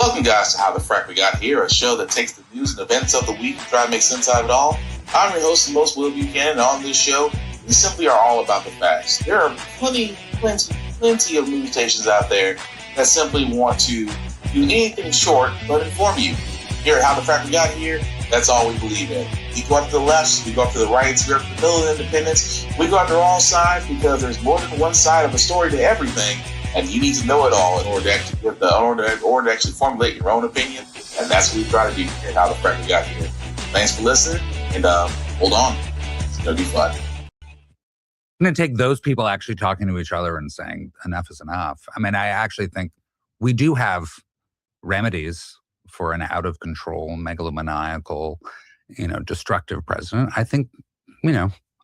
Welcome, guys, to How the Frack We Got Here, a show that takes the news and events of the week and try to make sense out of it all. I'm your host, the most Will Buchanan, and on this show, we simply are all about the facts. There are plenty of news stations out there that simply want to do anything short but inform you. Here at How the Frack We Got Here, that's all we believe in. We go after the lefts, we go after the rights, we go after the middle and independents, we go after all sides because there's more than one side of a story to everything. And you need to know it all in order to actually formulate your own opinion. And that's what we try to do here at How the Frack We Got Here. Thanks for listening, and hold on. It's going to be fun. I'm going to take those people actually talking to each other and saying enough is enough. I mean, I actually think we do have remedies for an out-of-control, megalomaniacal, destructive president. I think,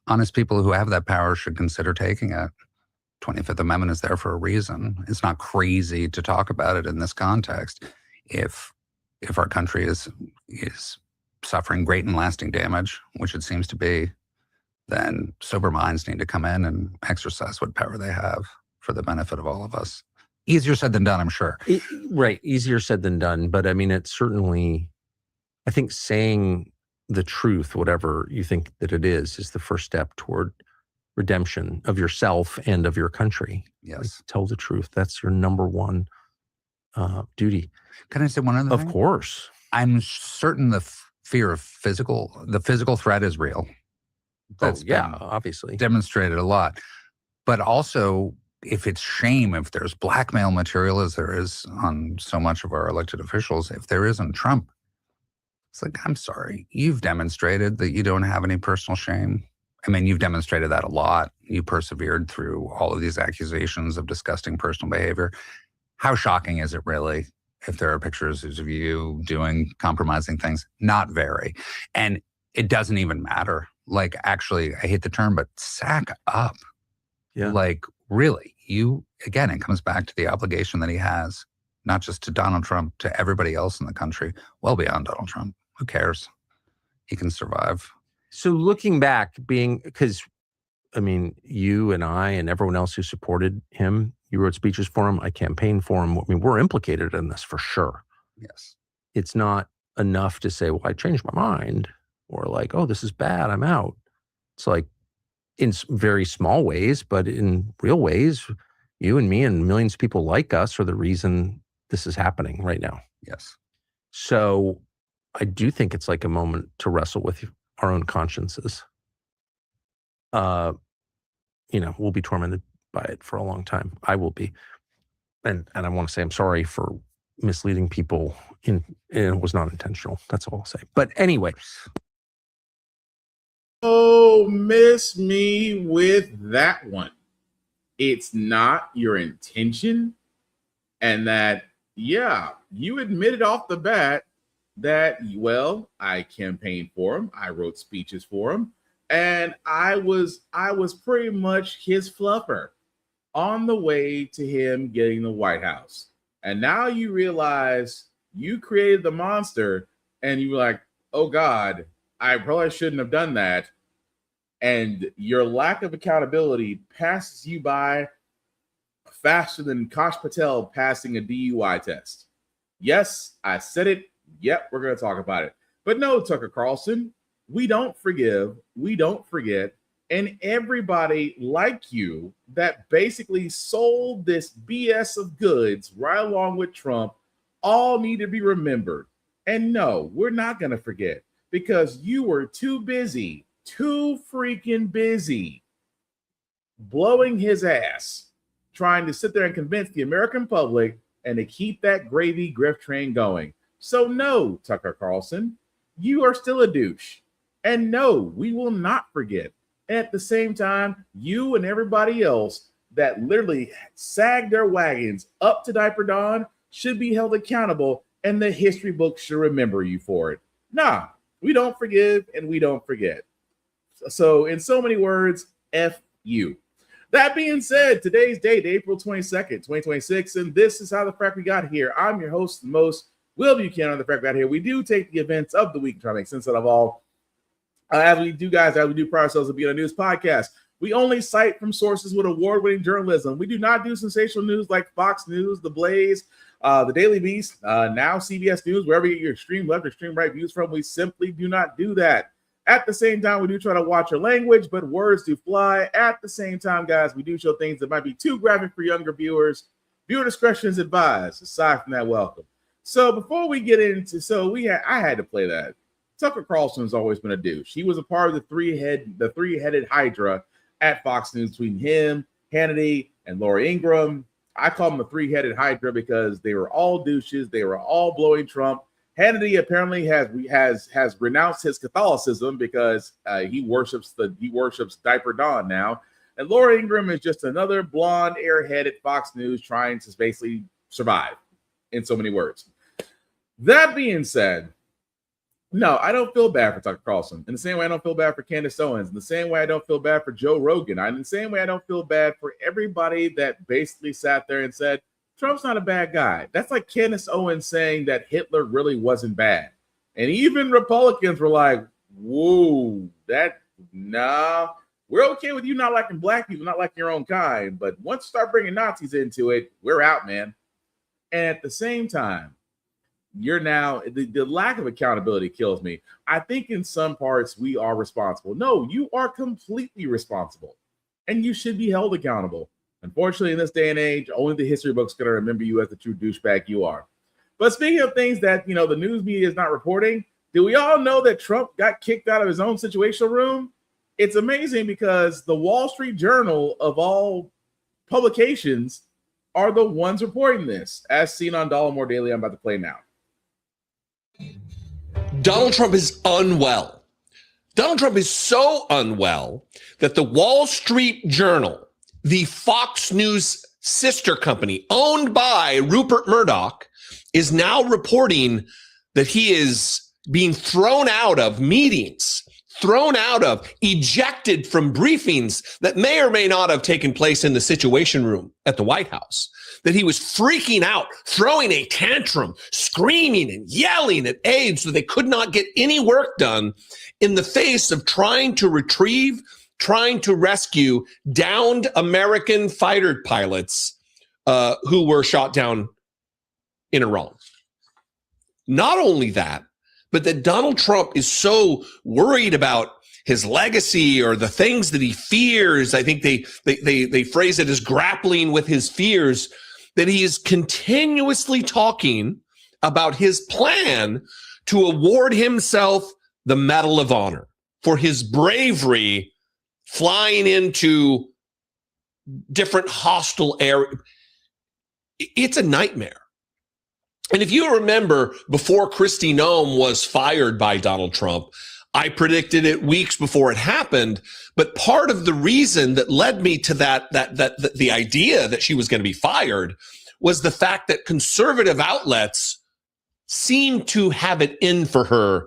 honest people who have that power should consider taking it. 25th Amendment is there for a reason. It's not crazy to talk about it in this context. If our country is suffering great and lasting damage, which it seems to be, then sober minds need to come in and exercise what power they have for the benefit of all of us. Easier said than done, I'm sure. Right. Easier said than done. But I mean, it's certainly, I think saying the truth, whatever you think that it is the first step toward redemption of yourself and of your country. Yes. Like, tell the truth. That's your number one duty. Can I say one other thing? Of course. I'm certain the fear of the physical threat is real. That's obviously demonstrated a lot. But also, if it's shame, if there's blackmail material as there is on so much of our elected officials, if there isn't Trump, it's like, I'm sorry, you've demonstrated that you don't have any personal shame. I mean, you've demonstrated that a lot. You persevered through all of these accusations of disgusting personal behavior. How shocking is it really if there are pictures of you doing compromising things? Not very. And it doesn't even matter. Like, actually, I hate the term, but sack up. Yeah. Like, really, again, it comes back to the obligation that he has, not just to Donald Trump, to everybody else in the country, well beyond Donald Trump. Who cares? He can survive. So looking back, because, I mean, you and I and everyone else who supported him, you wrote speeches for him, I campaigned for him. I mean, we're implicated in this for sure. Yes. It's not enough to say, well, I changed my mind, or like, oh, this is bad, I'm out. It's like, in very small ways, but in real ways, you and me and millions of people like us are the reason this is happening right now. Yes. So I do think it's like a moment to wrestle with our own consciences. We'll be tormented by it for a long time. I will be. And I want to say I'm sorry for misleading people. It was not intentional. That's all I'll say. But anyway. Oh, miss me with that one. It's not your intention. And that, you admitted off the bat that, well, I campaigned for him. I wrote speeches for him. And I was pretty much his fluffer on the way to him getting the White House. And now you realize you created the monster and you were like, oh God, I probably shouldn't have done that. And your lack of accountability passes you by faster than Kash Patel passing a DUI test. Yes, I said it. Yep, we're going to talk about it. But no, Tucker Carlson, we don't forgive, we don't forget, and everybody like you that basically sold this BS of goods right along with Trump all need to be remembered. And no, we're not going to forget because you were too freaking busy blowing his ass, trying to sit there and convince the American public and to keep that gravy grift train going. So no, Tucker Carlson, you are still a douche. And no, we will not forget. And at the same time, you and everybody else that literally sagged their wagons up to Diaper Dawn should be held accountable, and the history books should remember you for it. Nah, we don't forgive and we don't forget. So in so many words, F you. That being said, today's date, April 22nd, 2026, and this is How the Frack We Got Here. I'm your host, the most Will Buchanan on the Frack We Got Here. We do take the events of the week and try to make sense out of all. As we do, guys, as we do prior ourselves to be on a news podcast, We only cite from sources with award-winning journalism. We do not do sensational news like Fox News, The Blaze, the Daily Beast, now CBS News, wherever you get your extreme left or extreme right views from. We simply do not do that. At the same time, we do try to watch our language, but words do fly. At the same time, guys, we do show things that might be too graphic for younger viewers. Viewer discretion is advised. Aside from that, welcome. So before we get into, I had to play that. Tucker Carlson's always been a douche. He was a part of the three-headed hydra at Fox News between him, Hannity, and Laura Ingraham. I call them the three-headed hydra because they were all douches. They were all blowing Trump. Hannity apparently has renounced his Catholicism because he worships Diaper Dawn now. And Laura Ingraham is just another blonde airhead at Fox News trying to basically survive, in so many words. That being said, no, I don't feel bad for Tucker Carlson. In the same way I don't feel bad for Candace Owens. In the same way I don't feel bad for Joe Rogan. In the same way I don't feel bad for everybody that basically sat there and said, Trump's not a bad guy. That's like Candace Owens saying that Hitler really wasn't bad. And even Republicans were like, whoa, we're okay with you not liking black people, not liking your own kind. But once you start bringing Nazis into it, we're out, man. And at the same time, you're now, the lack of accountability kills me. I think in some parts we are responsible. No, you are completely responsible. And you should be held accountable. Unfortunately, in this day and age, only the history books are going to remember you as the true douchebag you are. But speaking of things that, the news media is not reporting, do we all know that Trump got kicked out of his own situational room? It's amazing because the Wall Street Journal of all publications are the ones reporting this, as seen on Dollamore Daily. I'm about to play now. Donald Trump is unwell. Donald Trump is so unwell that the Wall Street Journal, the Fox News sister company owned by Rupert Murdoch, is now reporting that he is being thrown out of meetings, ejected from briefings that may or may not have taken place in the Situation Room at the White House, that he was freaking out, throwing a tantrum, screaming and yelling at aides so they could not get any work done in the face of trying to rescue downed American fighter pilots who were shot down in Iran. Not only that, but that Donald Trump is so worried about his legacy or the things that he fears. I think they phrase it as grappling with his fears, that he is continuously talking about his plan to award himself the Medal of Honor for his bravery flying into different hostile areas. It's a nightmare. And if you remember, before Kristi Noem was fired by Donald Trump, I predicted it weeks before it happened. But part of the reason that led me to the idea that she was going to be fired was the fact that conservative outlets seemed to have it in for her,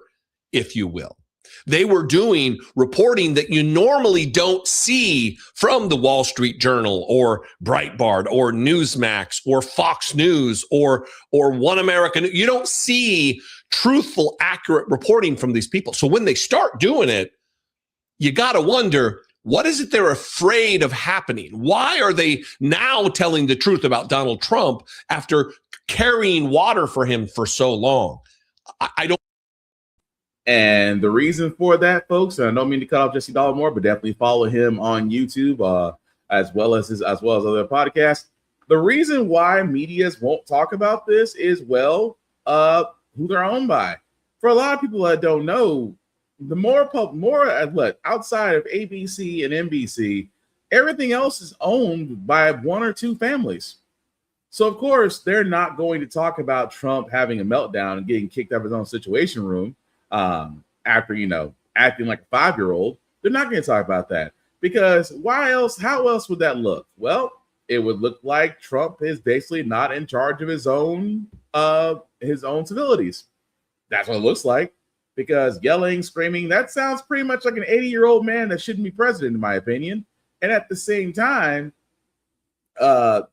if you will. They were doing reporting that you normally don't see from the Wall Street Journal or Breitbart or Newsmax or Fox News or One American. You don't see truthful, accurate reporting from these people. So when they start doing it, you got to wonder, what is it they're afraid of happening? Why are they now telling the truth about Donald Trump after carrying water for him for so long? I don't. And the reason for that, folks, and I don't mean to cut off Jesse Dollamore, but definitely follow him on YouTube as well as other podcasts. The reason why medias won't talk about this is, who they're owned by. For a lot of people that don't know, the more outside of ABC and NBC, everything else is owned by one or two families. So of course they're not going to talk about Trump having a meltdown and getting kicked out of his own Situation Room. After, acting like a 5-year-old. They're not going to talk about that because how else would that look? Well, it would look like Trump is basically not in charge of his own civilities. That's what it looks like, because yelling, screaming, that sounds pretty much like an 80-year-old man that shouldn't be president, in my opinion. And at the same time, again,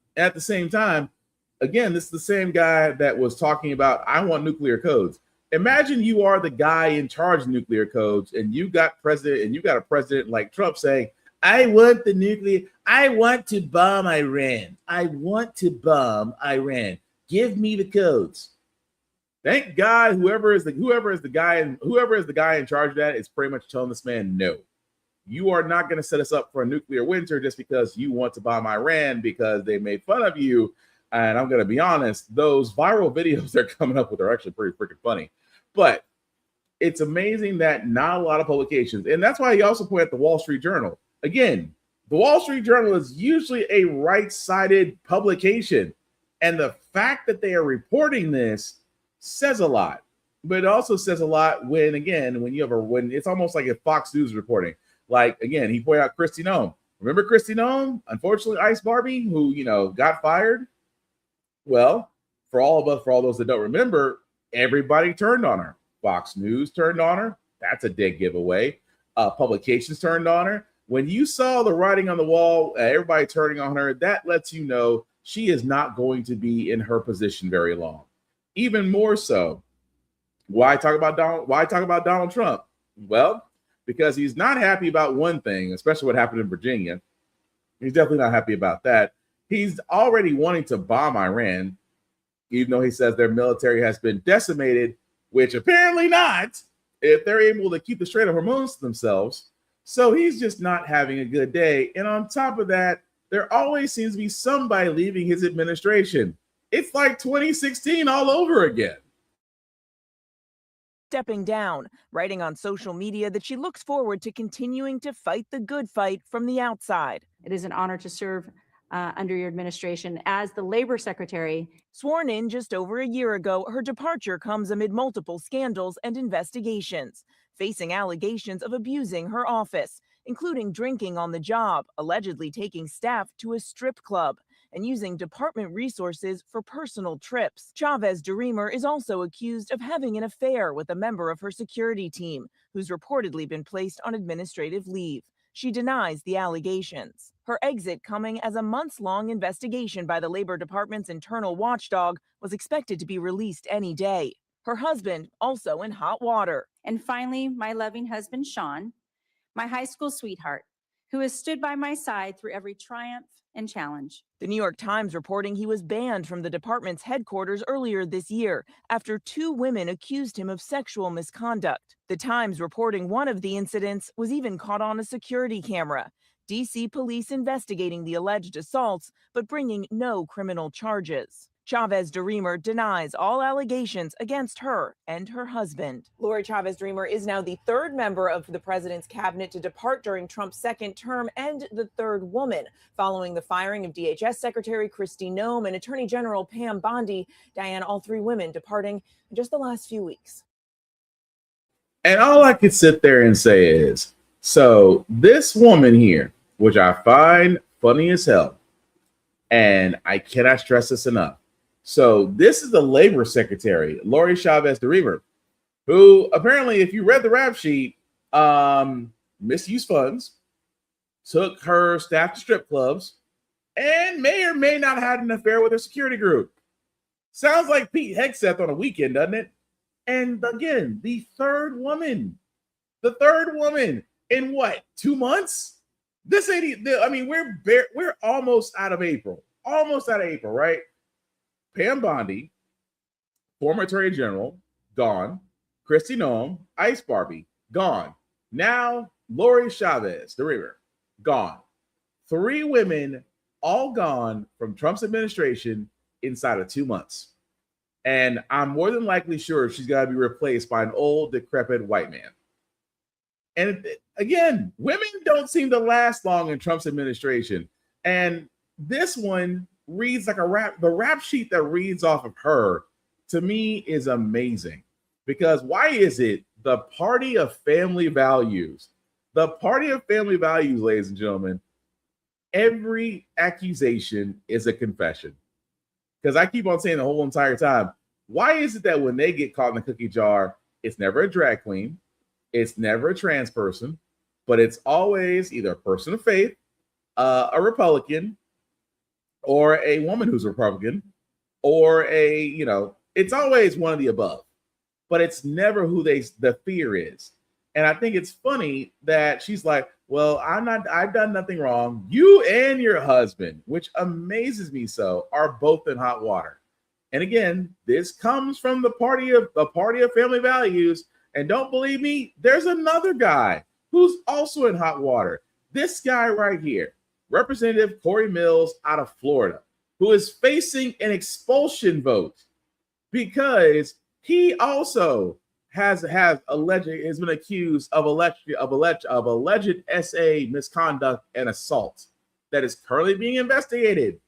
this is the same guy that was talking about, I want nuclear codes. Imagine you are the guy in charge of nuclear codes, and you got a president like Trump saying, I want the nuclear. I want to bomb Iran. I want to bomb Iran. Give me the codes. Thank God, whoever is the guy in charge of that is pretty much telling this man, no, you are not going to set us up for a nuclear winter just because you want to bomb Iran because they made fun of you. And I'm going to be honest, those viral videos they're coming up with are actually pretty freaking funny. But it's amazing that not a lot of publications, and that's why he also pointed at the Wall Street Journal. Again, the Wall Street Journal is usually a right-sided publication. And the fact that they are reporting this says a lot. But it also says a lot when it's almost like if Fox News is reporting. Like, again, he pointed out Kristi Noem. Remember Kristi Noem? Unfortunately, Ice Barbie, who, got fired. Well, for all those that don't remember, everybody turned on her. Fox News turned on her. That's a dead giveaway. Publications turned on her. When you saw the writing on the wall, everybody turning on her, that lets you know she is not going to be in her position very long. Even more so, why talk about Donald Trump? Well, because he's not happy about one thing, especially what happened in Virginia. He's definitely not happy about that. He's already wanting to bomb Iran, even though he says their military has been decimated, which apparently not, if they're able to keep the Strait of Hormuz to themselves. So he's just not having a good day. And on top of that, there always seems to be somebody leaving his administration. It's like 2016 all over again. Stepping down, writing on social media that she looks forward to continuing to fight the good fight from the outside. It is an honor to serve under your administration as the Labor Secretary. Sworn in just over a year ago, her departure comes amid multiple scandals and investigations, facing allegations of abusing her office, including drinking on the job, allegedly taking staff to a strip club, and using department resources for personal trips. Chavez DeRemer is also accused of having an affair with a member of her security team, who's reportedly been placed on administrative leave. She denies the allegations. Her exit coming as a months-long investigation by the Labor Department's internal watchdog was expected to be released any day. Her husband also in hot water. And finally, my loving husband, Sean, my high school sweetheart, who has stood by my side through every triumph and challenge. The New York Times reporting he was banned from the department's headquarters earlier this year after 2 women accused him of sexual misconduct. The Times reporting one of the incidents was even caught on a security camera. D.C. police investigating the alleged assaults, but bringing no criminal charges. Chavez DeRemer denies all allegations against her and her husband. Lori Chavez DeRemer is now the 3rd member of the president's cabinet to depart during Trump's 2nd term and the 3rd woman, following the firing of DHS Secretary Kristi Noem and Attorney General Pam Bondi. Diane, all 3 women departing in just the last few weeks. And all I could sit there and say is, so this woman here, which I find funny as hell, and I cannot stress this enough. So this is the Labor Secretary, Lori Chavez DeRemer, who apparently, if you read the rap sheet, misused funds, took her staff to strip clubs, and may or may not have had an affair with her security group. Sounds like Pete Hegseth on a weekend, doesn't it? And again, the 3rd woman in what, 2 months? This ain't. I mean, we're almost out of April, right? Pam Bondi, former Attorney General, gone. Kristi Noem, Ice Barbie, gone. Now, Lori Chavez DeRemer, gone. 3 women, all gone from Trump's administration inside of 2 months. And I'm more than likely sure she's got to be replaced by an old, decrepit white man. And again, women don't seem to last long in Trump's administration. And this one reads like the rap sheet that reads off of her, to me, is amazing. Because why is it the party of family values? The party of family values, ladies and gentlemen, every accusation is a confession. Because I keep on saying the whole entire time, why is it that when they get caught in the cookie jar, it's never a drag queen, it's never a trans person, but it's always either a person of faith, a Republican, or a woman who's a Republican, or it's always one of the above, but it's never who the fear is. And I think it's funny that she's like, Well, I've done nothing wrong. You and your husband, which amazes me so, are both in hot water. And again, this comes from the party of family values. And don't believe me, there's another guy who's also in hot water. This guy right here, Representative Corey Mills out of Florida, who is facing an expulsion vote because he also has been accused of alleged SA misconduct and assault that is currently being investigated.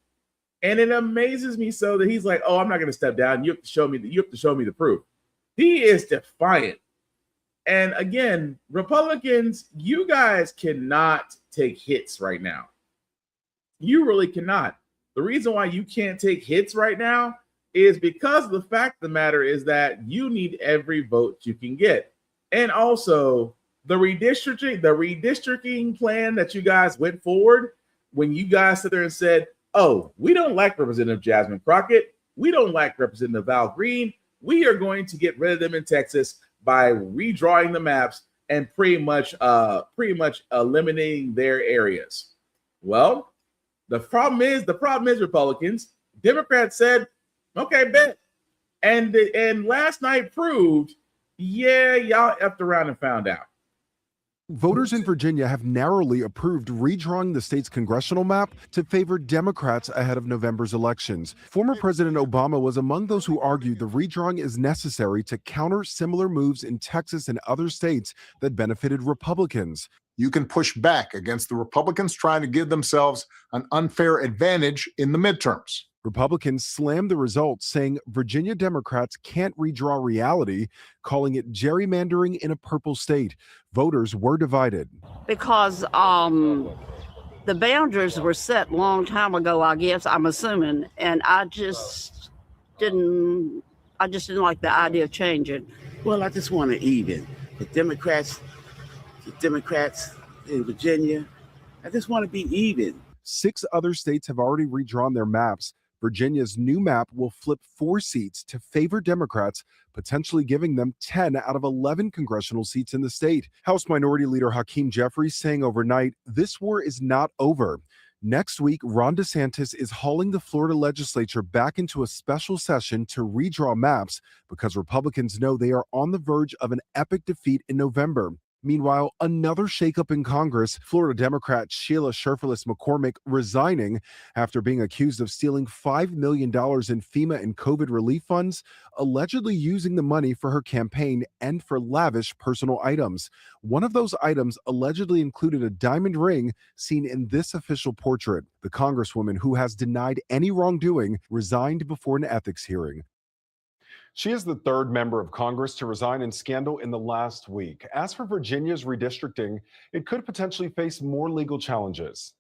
And it amazes me so that he's like, "Oh, I'm not going to step down. You have to show me the proof." He is defiant. And again, Republicans, you guys cannot take hits right now. You really cannot. The reason why you can't take hits right now is because the fact of the matter is that you need every vote you can get. And also the redistricting plan that you guys went forward, when you guys sit there and said, "Oh, we don't like Representative Jasmine Crockett. We don't like Representative Val Green. We are going to get rid of them in Texas by redrawing the maps and pretty much eliminating their areas." Well, the problem is Republicans. Democrats said, "Okay, bet." And last night proved, yeah, y'all effed around and found out. Voters in Virginia have narrowly approved redrawing the state's congressional map to favor Democrats ahead of November's elections. Former President Obama was among those who argued the redrawing is necessary to counter similar moves in Texas and other states that benefited Republicans. You can push back against the Republicans trying to give themselves an unfair advantage in the midterms. Republicans slammed the results, saying Virginia Democrats can't redraw reality, calling it gerrymandering in a purple state. Voters were divided. Because the boundaries were set a long time ago, I guess, I'm assuming, and I just didn't like the idea of changing. Well, I just want to even. The Democrats in Virginia, I just want to be even. 6 other states have already redrawn their maps. Virginia's new map will flip 4 seats to favor Democrats, potentially giving them 10 out of 11 congressional seats in the state. House Minority Leader Hakeem Jeffries saying overnight, this war is not over. Next week, Ron DeSantis is hauling the Florida legislature back into a special session to redraw maps because Republicans know they are on the verge of an epic defeat in November. Meanwhile, another shakeup in Congress, Florida Democrat Sheila Sherfullis McCormick resigning after being accused of stealing $5 million in FEMA and COVID relief funds, allegedly using the money for her campaign and for lavish personal items. One of those items allegedly included a diamond ring seen in this official portrait. The Congresswoman, who has denied any wrongdoing, resigned before an ethics hearing. She is the 3rd member of Congress to resign in scandal in the last week. As for Virginia's redistricting, it could potentially face more legal challenges.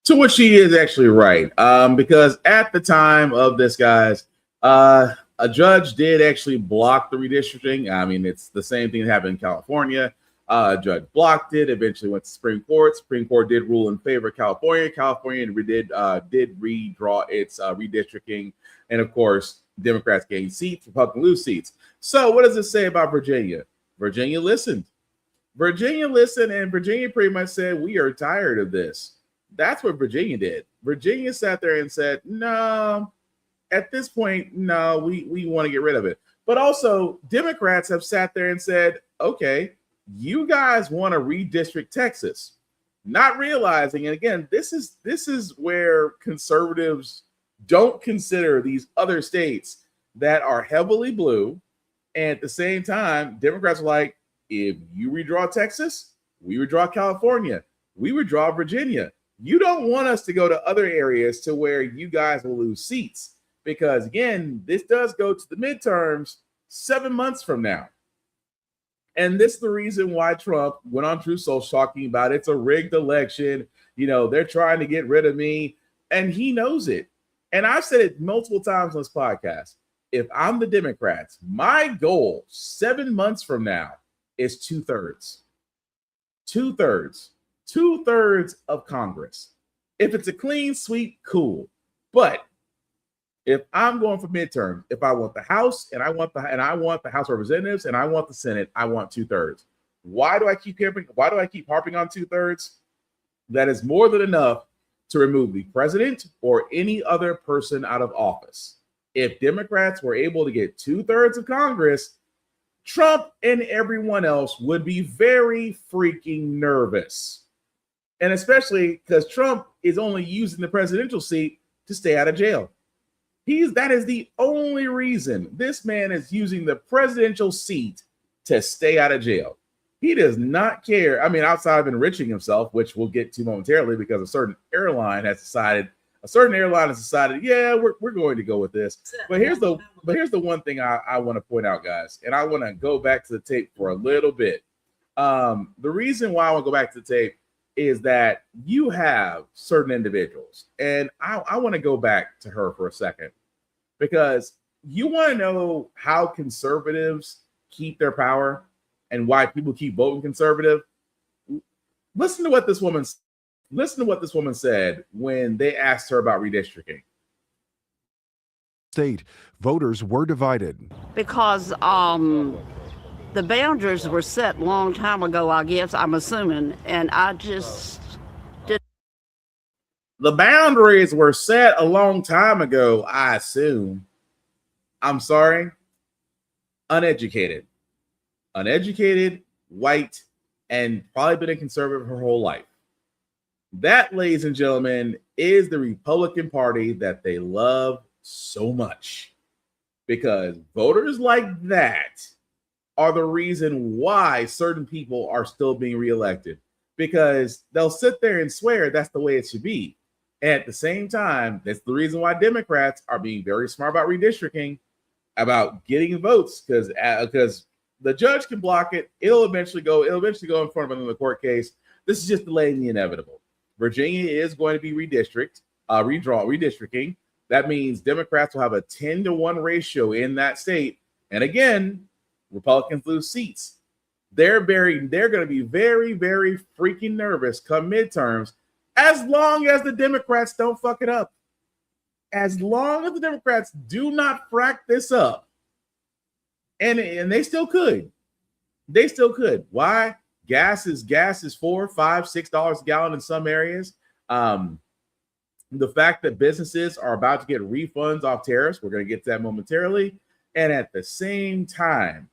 To which she is actually right, because at the time of this, guys, a judge did actually block the redistricting. I mean, it's the same thing that happened in California. A judge blocked it, eventually went to Supreme Court. Supreme Court did rule in favor of California. California did redraw its redistricting. And of course, Democrats gain seats, Republicans lose seats. So what does it say about Virginia? Virginia listened. Virginia listened, and Virginia pretty much said, we are tired of this. That's what Virginia did. Virginia sat there and said, no, at this point, no, we want to get rid of it. But also, Democrats have sat there and said, okay, you guys want to redistrict Texas. Not realizing, and again, this is where conservatives don't consider these other states that are heavily blue. And at the same time, Democrats are like, if you redraw Texas, we redraw California, we redraw Virginia. You don't want us to go to other areas to where you guys will lose seats. Because again, this does go to the midterms 7 months from now. And this is the reason why Trump went on Truth Social talking about it's a rigged election. You know, they're trying to get rid of me. And he knows it. And I've said it multiple times on this podcast. If I'm the Democrats, my goal 7 months from now is 2/3. 2/3. 2/3 of Congress. If it's a clean sweep, cool. But if I'm going for midterm, if I want the House and I want the House of Representatives and I want the Senate, I want 2/3. Why do I keep harping on 2/3? That is more than enough to remove the president or any other person out of office. If Democrats were able to get 2/3 of Congress, Trump and everyone else would be very freaking nervous. And especially because Trump is only using the presidential seat to stay out of jail. That is the only reason this man is using the presidential seat to stay out of jail. He does not care. I mean, outside of enriching himself, which we'll get to momentarily, because a certain airline has decided, yeah, we're going to go with this. But here's the one thing I want to point out, guys, and I want to go back to the tape for a little bit. The reason why I want to go back to the tape is that you have certain individuals, and I want to go back to her for a second, because you want to know how conservatives keep their power and why people keep voting conservative. Listen to what this woman said when they asked her about redistricting. State voters were divided because the boundaries were set a long time ago, I guess, I'm assuming, and I just did. The boundaries were set a long time ago, I assume. I'm sorry. Uneducated, white, and probably been a conservative her whole life. That, ladies and gentlemen, is the Republican Party that they love so much, because voters like that are the reason why certain people are still being reelected, because they'll sit there and swear that's the way it should be. And at the same time, that's the reason why Democrats are being very smart about redistricting, about getting votes, because the judge can block it. It'll eventually go in front of another court case. This is just delaying the inevitable. Virginia is going to be redistricting. That means Democrats will have a 10-to-1 ratio in that state. And again, Republicans lose seats. They're going to be very, very freaking nervous come midterms, as long as the Democrats don't fuck it up. As long as the Democrats do not frack this up. And they still could. Why? Gas is $4, $5, $6 a gallon in some areas. The fact that businesses are about to get refunds off tariffs, we're going to get to that momentarily. And at the same time,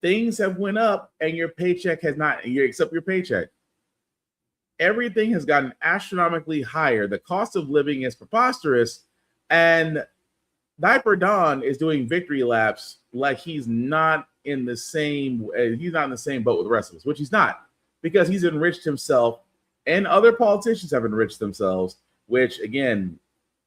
things have went up and your paycheck has not, except your paycheck. Everything has gotten astronomically higher. The cost of living is preposterous. And Diaper Don is doing victory laps like he's not in the same boat with the rest of us, which he's not, because he's enriched himself and other politicians have enriched themselves, which again,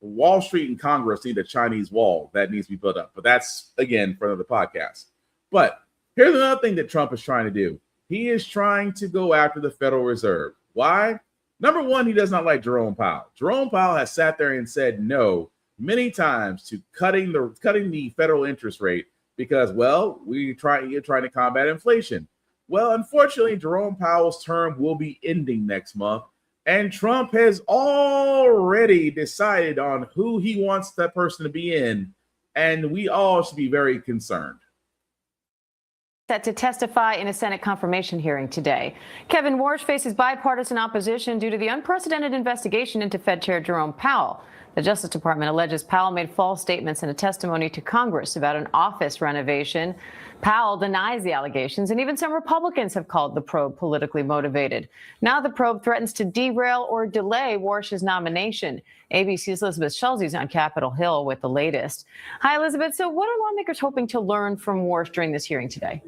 Wall Street and Congress need a Chinese wall that needs to be built up. But that's again for another podcast. But here's another thing that Trump is trying to do. He is trying to go after the Federal Reserve. Why? Number one, he does not like Jerome Powell. Jerome Powell has sat there and said no many times to cutting the federal interest rate because, well, you're trying to combat inflation. Well, unfortunately, Jerome Powell's term will be ending next month, and Trump has already decided on who he wants that person to be in, and we all should be very concerned. Set to testify in a Senate confirmation hearing today. Kevin Warsh faces bipartisan opposition due to the unprecedented investigation into Fed Chair Jerome Powell. The Justice Department alleges Powell made false statements in a testimony to Congress about an office renovation. Powell denies the allegations, and even some Republicans have called the probe politically motivated. Now the probe threatens to derail or delay Warsh's nomination. ABC's Elizabeth Schulze is on Capitol Hill with the latest. Hi, Elizabeth. So what are lawmakers hoping to learn from Warsh during this hearing today?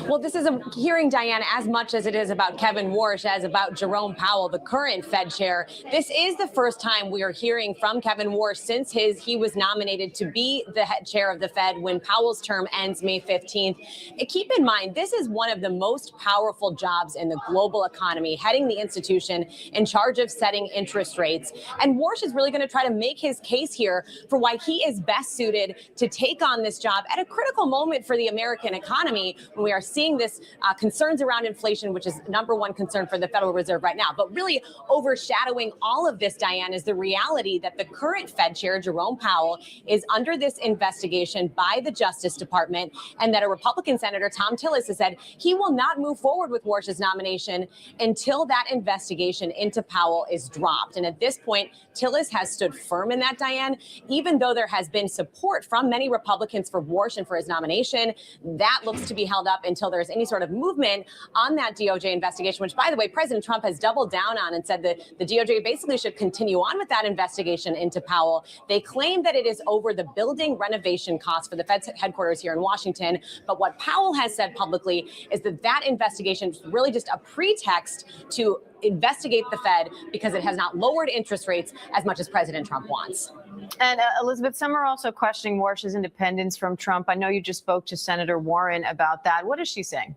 Well, this is a hearing, Diana, as much as it is about Kevin Warsh as about Jerome Powell, the current Fed chair. This is the first time we are hearing from Kevin Warsh since he was nominated to be the head chair of the Fed when Powell's term ends May 15th. And keep in mind, this is one of the most powerful jobs in the global economy, heading the institution in charge of setting interest rates. And Warsh is really going to try to make his case here for why he is best suited to take on this job at a critical moment for the American economy when we are seeing this concerns around inflation, which is number one concern for the Federal Reserve right now. But really overshadowing all of this, Diane, is the reality that the current Fed chair, Jerome Powell, is under this investigation by the Justice Department, and that a Republican Senator, Tom Tillis, has said he will not move forward with Warsh's nomination until that investigation into Powell is dropped. And at this point, Tillis has stood firm in that, Diane, even though there has been support from many Republicans for Warsh and for his nomination. That looks to be held up until there's any sort of movement on that DOJ investigation, which, by the way, President Trump has doubled down on and said that the DOJ basically should continue on with that investigation into Powell. They claim that it is over the building renovation costs for the Fed's headquarters here in Washington. But what Powell has said publicly is that that investigation is really just a pretext to investigate the Fed because it has not lowered interest rates as much as President Trump wants. And Elizabeth, some are also questioning Warsh's independence from Trump. I know you just spoke to Senator Warren about that. What is she saying?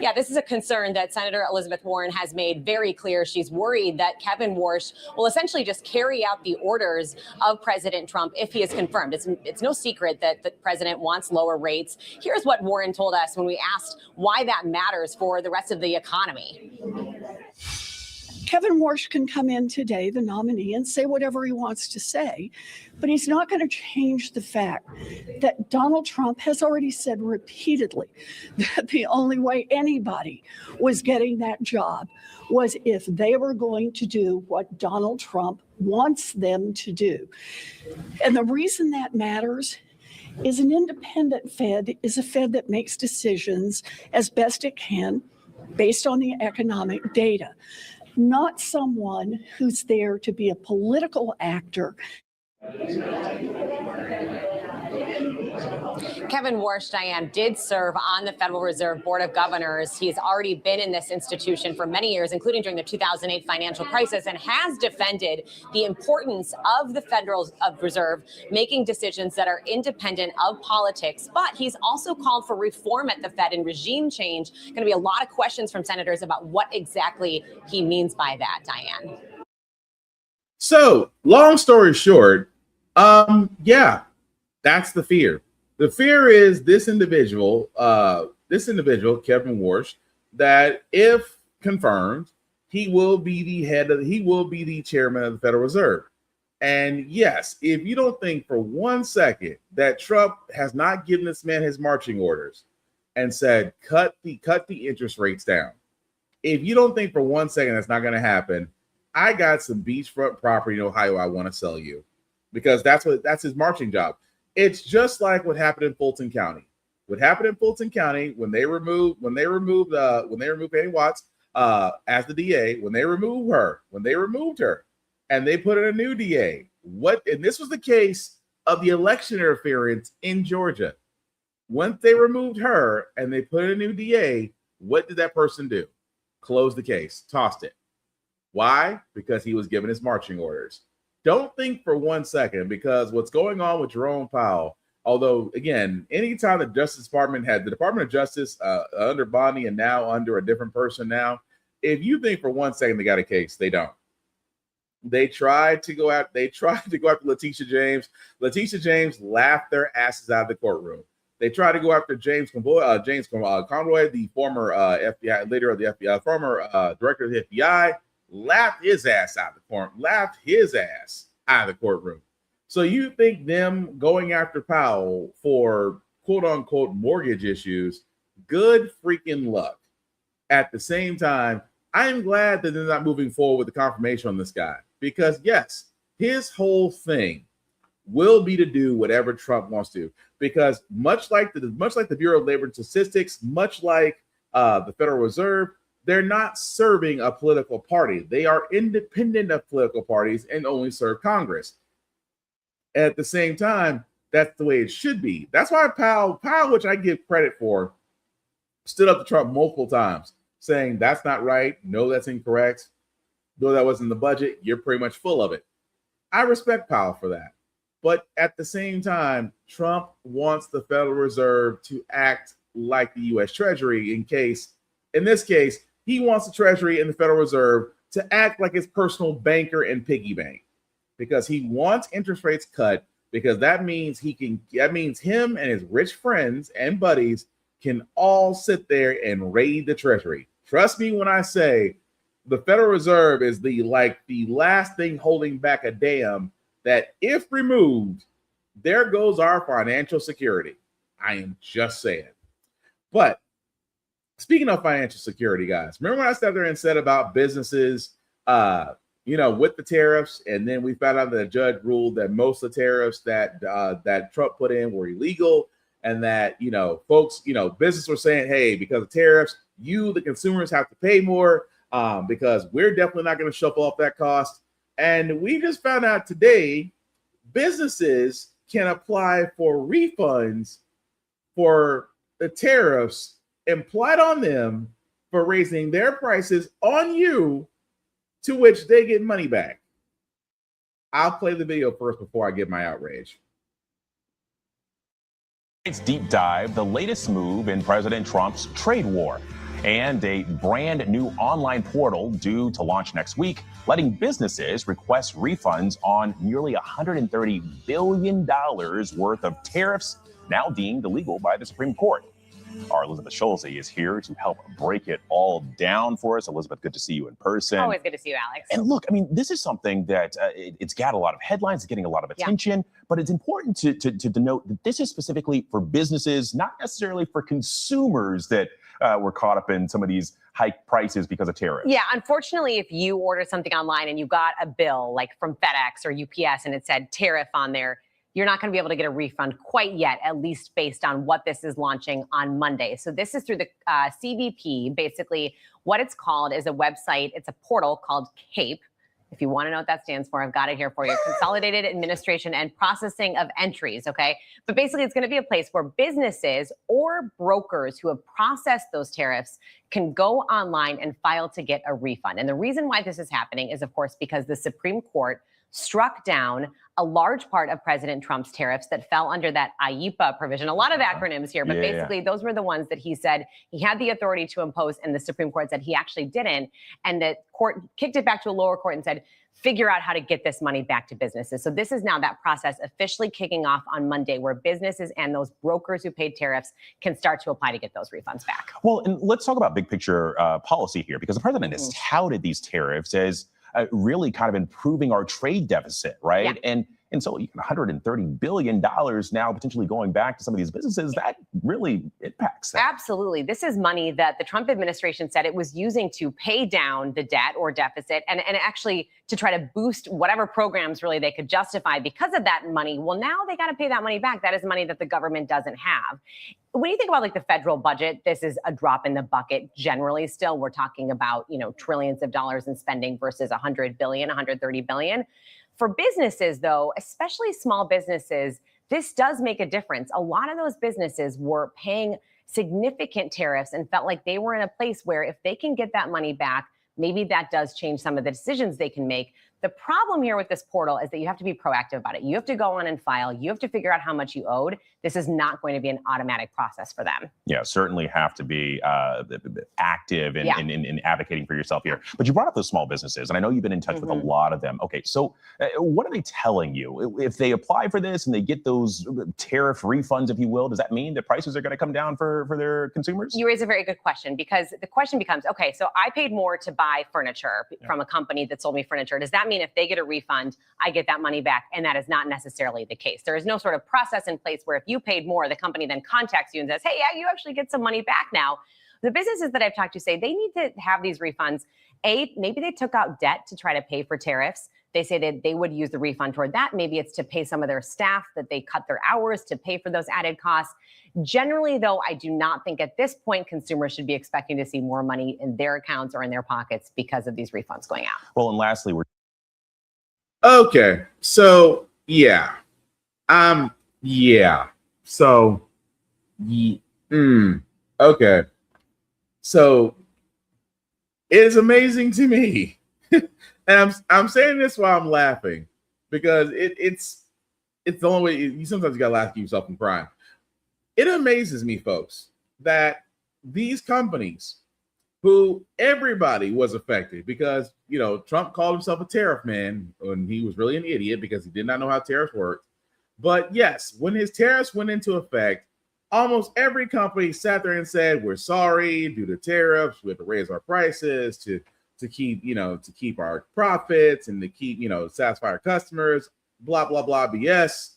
Yeah, this is a concern that Senator Elizabeth Warren has made very clear. She's worried that Kevin Warsh will essentially just carry out the orders of President Trump if he is confirmed. It's no secret that the president wants lower rates. Here's what Warren told us when we asked why that matters for the rest of the economy. Kevin Warsh can come in today, the nominee, and say whatever he wants to say, but he's not going to change the fact that Donald Trump has already said repeatedly that the only way anybody was getting that job was if they were going to do what Donald Trump wants them to do. And the reason that matters is an independent Fed is a Fed that makes decisions as best it can based on the economic data. Not someone who's there to be a political actor. Kevin Warsh, Diane, did serve on the Federal Reserve Board of Governors. He's already been in this institution for many years, including during the 2008 financial crisis, and has defended the importance of the Federal Reserve making decisions that are independent of politics. But he's also called for reform at the Fed and regime change. Going to be a lot of questions from senators about what exactly he means by that, Diane. So, long story short, yeah, that's the fear. The fear is this individual, Kevin Warsh, that if confirmed, he will be the chairman of the Federal Reserve. And yes, if you don't think for 1 second that Trump has not given this man his marching orders and said, cut the interest rates down. If you don't think for 1 second that's not going to happen, I got some beachfront property in Ohio I want to sell you, because that's his marching job. It's just like what happened in Fulton County. What happened in Fulton County when they removed Penny Watts as the DA, when they removed her, and they put in a new DA. And this was the case of the election interference in Georgia. Once they removed her and they put in a new DA, what did that person do? Close the case, tossed it. Why? Because he was given his marching orders. Don't think for 1 second, because what's going on with Jerome Powell, although, again, anytime the Justice Department had the Department of Justice under Bondi and now under a different person now, if you think for 1 second they got a case, they don't. They tried to go after Letitia James. Letitia James laughed their asses out of the courtroom. They tried to go after James Conroy, the former FBI leader of the FBI, former director of the FBI. Laughed his ass out of the courtroom. So you think them going after Powell for quote unquote mortgage issues, good freaking luck. At the same time, I'm glad that they're not moving forward with the confirmation on this guy, because yes, his whole thing will be to do whatever Trump wants to, because much like the Bureau of Labor and Statistics, much like the Federal Reserve, they're not serving a political party. They are independent of political parties and only serve Congress. At the same time, that's the way it should be. That's why Powell, which I give credit for, stood up to Trump multiple times saying, that's not right. No, that's incorrect. Though that wasn't in the budget, you're pretty much full of it. I respect Powell for that. But at the same time, Trump wants the Federal Reserve to act like the U.S. Treasury in this case, he wants the Treasury and the Federal Reserve to act like his personal banker and piggy bank, because he wants interest rates cut, because that means him and his rich friends and buddies can all sit there and raid the Treasury. Trust me when I say the Federal Reserve is the last thing holding back a dam that, if removed, there goes our financial security. I am just saying. But speaking of financial security, guys, remember when I sat there and said about businesses, with the tariffs, and then we found out that the judge ruled that most of the tariffs that Trump put in were illegal, and that folks, business were saying, hey, because of tariffs, the consumers have to pay more because we're definitely not going to shuffle off that cost. And we just found out today, businesses can apply for refunds for the tariffs implied on them for raising their prices on you, to which they get money back. I'll play the video first before I give my outrage. It's Deep Dive, the latest move in President Trump's trade war, and a brand new online portal due to launch next week, letting businesses request refunds on nearly $130 billion worth of tariffs now deemed illegal by the Supreme Court. Our Elizabeth Schulze is here to help break it all down for us. Elizabeth, good to see you in person. Always good to see you, Alex. And look, I mean, this is something that it's got a lot of headlines, it's getting a lot of attention, but it's important to note that this is specifically for businesses, not necessarily for consumers that were caught up in some of these high prices because of tariffs. Yeah, unfortunately, if you order something online and you got a bill like from FedEx or UPS and it said tariff on there, you're not going to be able to get a refund quite yet, at least based on what this is launching on Monday. So this is through the CBP. Basically, what it's called is a website. It's a portal called CAPE. If you want to know what that stands for, I've got it here for you. Consolidated Administration and Processing of Entries, okay? But basically, it's going to be a place where businesses or brokers who have processed those tariffs can go online and file to get a refund. And the reason why this is happening is, of course, because the Supreme Court struck down a large part of President Trump's tariffs that fell under that IEEPA provision. A lot of acronyms here, but basically those were the ones that he said he had the authority to impose, and the Supreme Court said he actually didn't. And the court kicked it back to a lower court and said, figure out how to get this money back to businesses. So this is now that process officially kicking off on Monday, where businesses and those brokers who paid tariffs can start to apply to get those refunds back. Well, and let's talk about big picture policy here, because the president has touted these tariffs as really kind of improving our trade deficit, right? Yeah. And so $130 billion now potentially going back to some of these businesses, that really impacts that. Absolutely. This is money that the Trump administration said it was using to pay down the debt or deficit and actually to try to boost whatever programs really they could justify because of that money. Well, now they got to pay that money back. That is money that the government doesn't have. When you think about like the federal budget, this is a drop in the bucket. Generally, still, we're talking about, trillions of dollars in spending versus 100 billion, 130 billion. For businesses, though, especially small businesses, this does make a difference. A lot of those businesses were paying significant tariffs and felt like they were in a place where if they can get that money back, maybe that does change some of the decisions they can make. The problem here with this portal is that you have to be proactive about it. You have to go on and file. You have to figure out how much you owed. This is not going to be an automatic process for them. Yeah, certainly have to be active in advocating for yourself here. But you brought up those small businesses, and I know you've been in touch with a lot of them. Okay, so what are they telling you? If they apply for this and they get those tariff refunds, if you will, does that mean that prices are going to come down for their consumers? You raise a very good question, because the question becomes, okay, so I paid more to buy furniture from a company that sold me furniture. Does that mean if they get a refund, I get that money back? And that is not necessarily the case. There is no sort of process in place where if you paid more, the company then contacts you and says, hey, yeah, you actually get some money back now. The businesses that I've talked to say they need to have these refunds. Maybe they took out debt to try to pay for tariffs. They say that they would use the refund toward that. Maybe it's to pay some of their staff, that they cut their hours to pay for those added costs. Generally, though, I do not think at this point consumers should be expecting to see more money in their accounts or in their pockets because of these refunds going out. Well, and lastly, Okay, so yeah. So okay. So it is amazing to me. And I'm saying this while I'm laughing, because it's the only way you sometimes gotta laugh at yourself from crying. It amazes me, folks, that these companies who everybody was affected because, Trump called himself a tariff man, and he was really an idiot because he did not know how tariffs worked. But yes, when his tariffs went into effect, almost every company sat there and said, we're sorry due to tariffs, we have to raise our prices to keep, to keep our profits and to keep, satisfy our customers, blah, blah, blah, BS.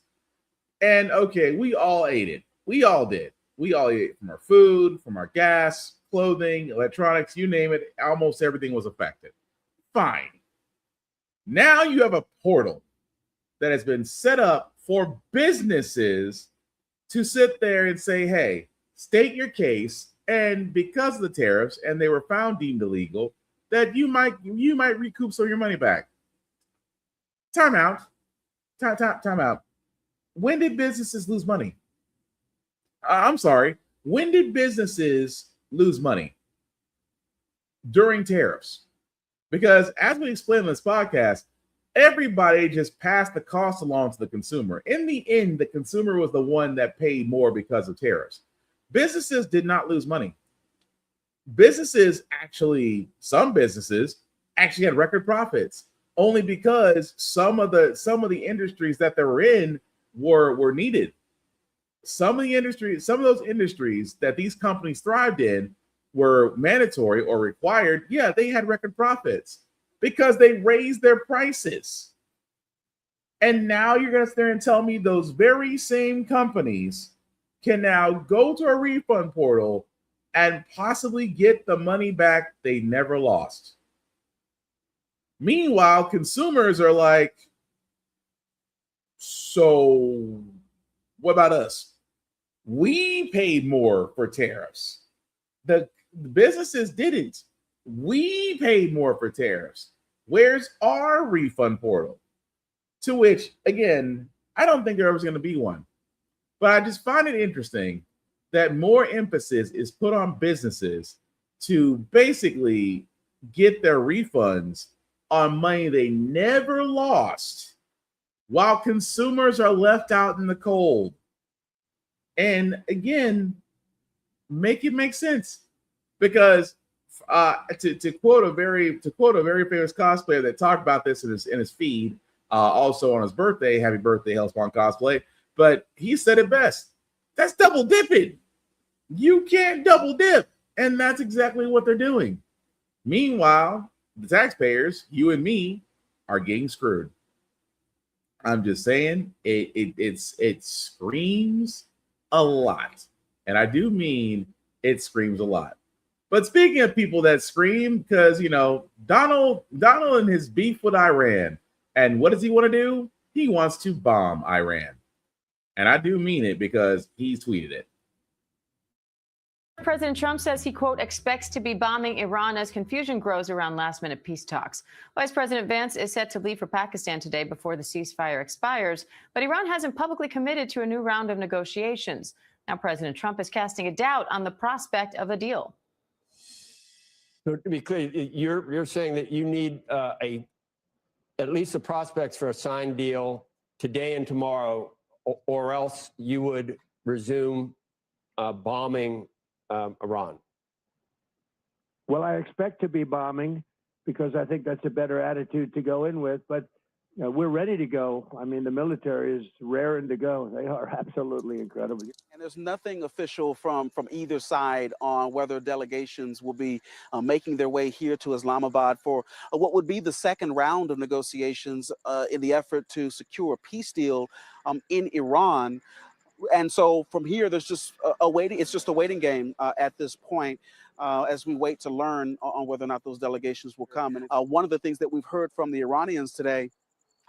And okay, we all ate it. We all did. We all ate from our food, from our gas, clothing, electronics, you name it. Almost everything was affected. Fine. Now you have a portal that has been set up for businesses to sit there and say, hey, state your case. And because of the tariffs, and they were found deemed illegal, that you might recoup some of your money back. Time out. Time out. When did businesses lose money? I'm sorry. When did businesses lose money? During tariffs. Because as we explained in this podcast, everybody just passed the cost along to the consumer. In the end, the consumer was the one that paid more because of tariffs. Businesses did not lose money. Some businesses actually had record profits, only because some of the industries that they were in were needed. Some of those industries that these companies thrived in were mandatory or required. Yeah, they had record profits because they raised their prices. And now you're going to sit there and tell me those very same companies can now go to a refund portal and possibly get the money back they never lost. Meanwhile, consumers are like, so what about us? We paid more for tariffs. The businesses didn't. We paid more for tariffs. Where's our refund portal? To which, again, I don't think there was going to be one. But I just find it interesting that more emphasis is put on businesses to basically get their refunds on money they never lost, while consumers are left out in the cold. And again, make it make sense. Because to quote a very famous cosplayer that talked about this in his feed, also on his birthday, happy birthday, Hellspawn Cosplay. But he said it best. That's double dipping. You can't double dip. And that's exactly what they're doing. Meanwhile, the taxpayers, you and me, are getting screwed. I'm just saying it screams a lot. And I do mean it screams a lot. But speaking of people that scream, because, Donald and his beef with Iran, and what does he want to do? He wants to bomb Iran. And I do mean it because he's tweeted it. President Trump says he, quote, expects to be bombing Iran as confusion grows around last-minute peace talks. Vice President Vance is set to leave for Pakistan today before the ceasefire expires, but Iran hasn't publicly committed to a new round of negotiations. Now, President Trump is casting a doubt on the prospect of a deal. So to be clear, you're saying that you need at least the prospects for a signed deal today and tomorrow, or else you would resume bombing Iran? Well, I expect to be bombing because I think that's a better attitude to go in with. But we're ready to go. I mean, the military is raring to go. They are absolutely incredible. And there's nothing official from either side on whether delegations will be making their way here to Islamabad for what would be the second round of negotiations in the effort to secure a peace deal in Iran. And so from here, there's just it's just a waiting game at this point as we wait to learn on whether or not those delegations will come. And one of the things that we've heard from the Iranians today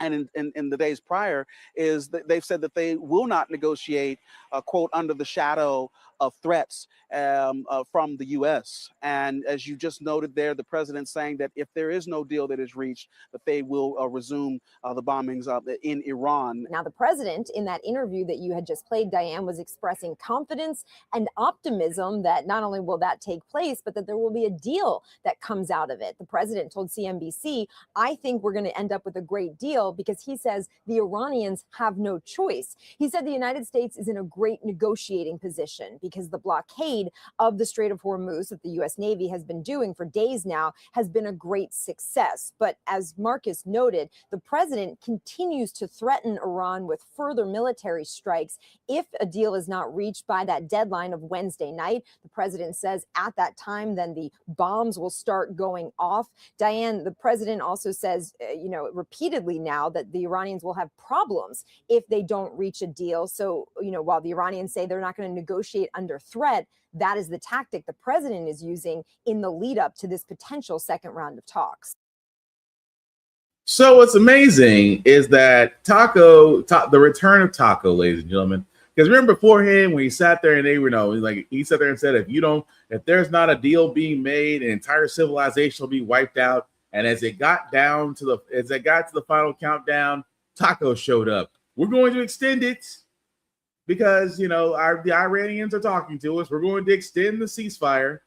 and in the days prior is that they've said that they will not negotiate, quote, under the shadow of threats from the U.S. And as you just noted there, the president saying that if there is no deal that is reached, that they will resume the bombings in Iran. Now, the president, in that interview that you had just played, Diane, was expressing confidence and optimism that not only will that take place, but that there will be a deal that comes out of it. The president told CNBC, I think we're going to end up with a great deal. deal because he says the Iranians have no choice. He said the United States is in a great negotiating position because the blockade of the Strait of Hormuz that the U.S. Navy has been doing for days now has been a great success. But as Marcus noted, the president continues to threaten Iran with further military strikes if a deal is not reached by that deadline of Wednesday night. The president says at that time, then the bombs will start going off. Diane, the president also says, repeatedly now that the Iranians will have problems if they don't reach a deal. So, while the Iranians say they're not going to negotiate under threat, that is the tactic the president is using in the lead up to this potential second round of talks. So what's amazing is that the return of Taco, ladies and gentlemen, because remember beforehand when he sat there and they were he sat there and said, if there's not a deal being made, an entire civilization will be wiped out. And as it got to the final countdown, Taco showed up. We're going to extend it because the Iranians are talking to us. We're going to extend the ceasefire.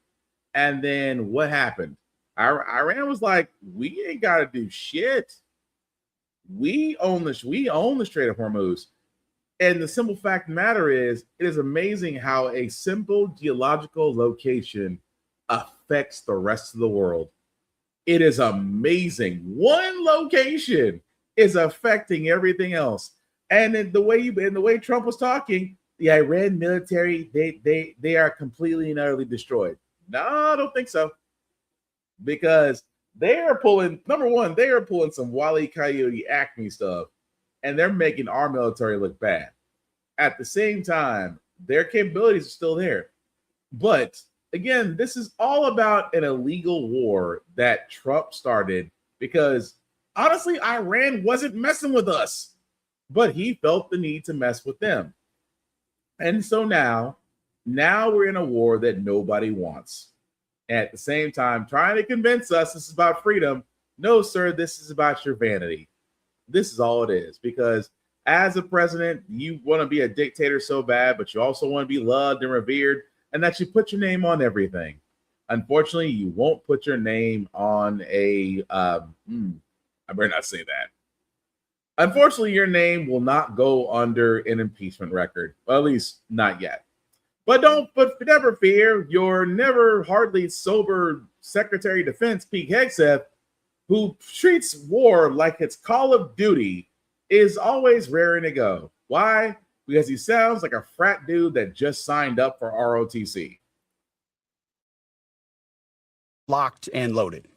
And then what happened? Iran was like, we ain't got to do shit. We own the Strait of Hormuz. And the simple fact of the matter is, it is amazing how a simple geological location affects the rest of the world. It is amazing. One location is affecting everything else. And in the way Trump was talking, the Iran military, they are completely and utterly destroyed. No, I don't think so. Because they are pulling some Wile E. Coyote Acme stuff, and they're making our military look bad. At the same time, their capabilities are still there. But again, this is all about an illegal war that Trump started because honestly, Iran wasn't messing with us, but he felt the need to mess with them. And so now we're in a war that nobody wants. At the same time, trying to convince us this is about freedom. No, sir, this is about your vanity. This is all it is. Because as a president, you want to be a dictator so bad, but you also want to be loved and revered, and that you put your name on everything. Unfortunately, you won't put your name on I better not say that. Unfortunately, your name will not go under an impeachment record. Well, at least not yet. But never fear, your never hardly sober Secretary of Defense, Pete Hegseth, who treats war like it's Call of Duty, is always raring to go. Why? Because he sounds like a frat dude that just signed up for ROTC. Locked and loaded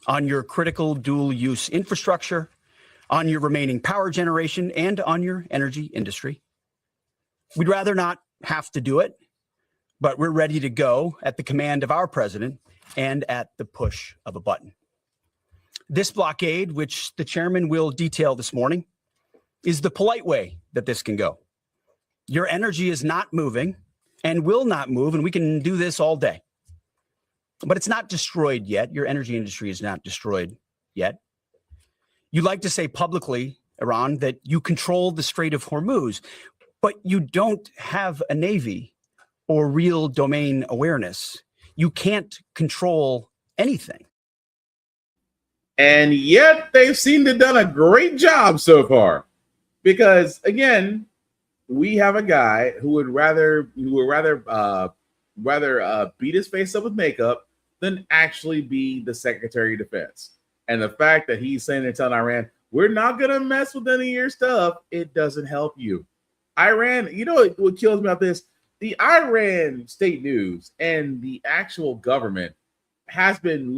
on your critical dual-use infrastructure, on your remaining power generation, and on your energy industry. We'd rather not have to do it, but we're ready to go at the command of our president and at the push of a button. This blockade, which the chairman will detail this morning, is the polite way that this can go. Your energy is not moving and will not move, and we can do this all day. But it's not destroyed yet. Your energy industry is not destroyed yet. You like to say publicly, Iran, that you control the Strait of Hormuz, but you don't have a navy or real domain awareness. You can't control anything. And yet they seem to have done a great job so far. Because again, we have a guy who would rather beat his face up with makeup than actually be the Secretary of Defense. And the fact that he's saying and telling Iran, we're not going to mess with any of your stuff, it doesn't help you. Iran, you know what kills me about this? The Iran state news and the actual government has been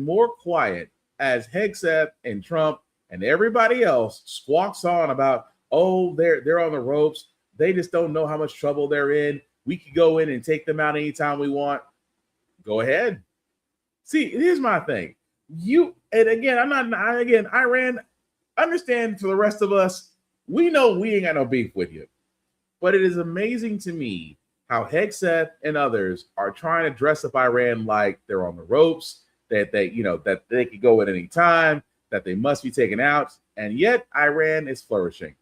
more quiet as Hegseth and Trump and everybody else squawks on about, oh, they're on the ropes. They just don't know how much trouble they're in. We could go in and take them out anytime we want. Go ahead. See, here's my thing. Iran, understand for the rest of us, we know we ain't got no beef with you. But it is amazing to me how Hegseth and others are trying to dress up Iran like they're on the ropes, that they could go at any time, that they must be taken out, and yet Iran is flourishing.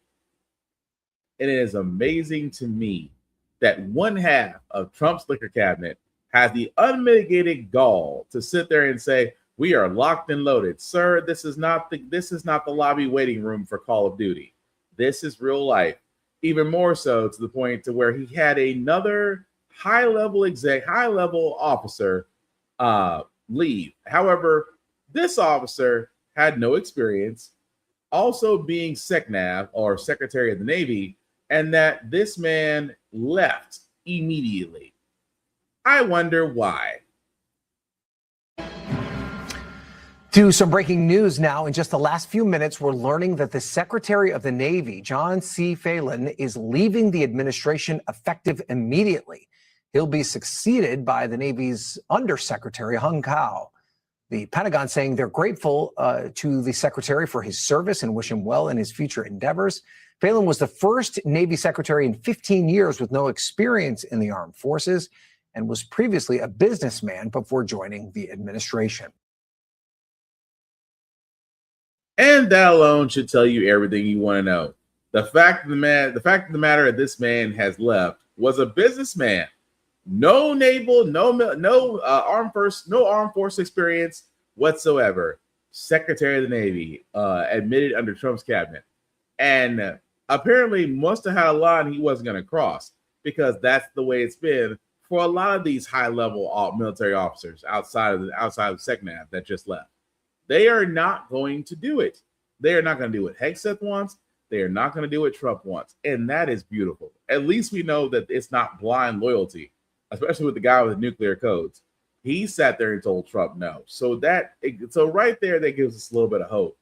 And it is amazing to me that one half of Trump's liquor cabinet has the unmitigated gall to sit there and say, We are locked and loaded, sir. This is not the lobby waiting room for Call of Duty. This is real life. Even more so to the point to where he had another high-level officer leave. However, this officer had no experience, also being SecNav or Secretary of the Navy, and that this man left immediately. I wonder why. To some breaking news now. In just the last few minutes, we're learning that the Secretary of the Navy, John C. Phelan, is leaving the administration effective immediately. He'll be succeeded by the Navy's Undersecretary, Hung Kao. The Pentagon saying they're grateful to the Secretary for his service and wish him well in his future endeavors. Phelan was the first Navy Secretary in 15 years with no experience in the armed forces and was previously a businessman before joining the administration. And that alone should tell you everything you want to know. The fact of the matter is this man has left was a businessman. No naval, no armed force experience whatsoever. Secretary of the Navy, admitted under Trump's cabinet, and apparently must have had a line he wasn't going to cross, because that's the way it's been for a lot of these high-level military officers outside of SecNav that just left. They are not going to do it. They are not going to do what Hegseth wants. They are not going to do what Trump wants, and that is beautiful. At least we know that it's not blind loyalty, especially with the guy with the nuclear codes. He sat there and told Trump no. So right there, that gives us a little bit of hope.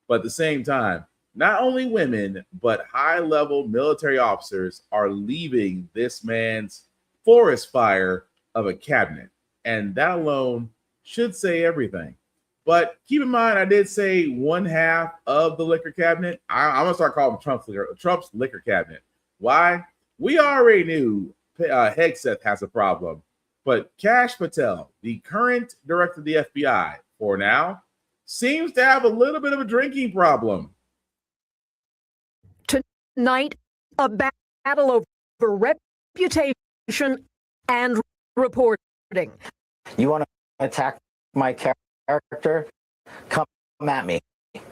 But at the same time, not only women, but high-level military officers are leaving this man's forest fire of a cabinet. And that alone should say everything. But keep in mind, I did say one half of the liquor cabinet. I'm going to start calling Trump's liquor cabinet. Why? We already knew Hegseth has a problem. But Kash Patel, the current director of the FBI for now, seems to have a little bit of a drinking problem. Tonight, a battle over reputation and reporting. You want to attack my character? Come at me.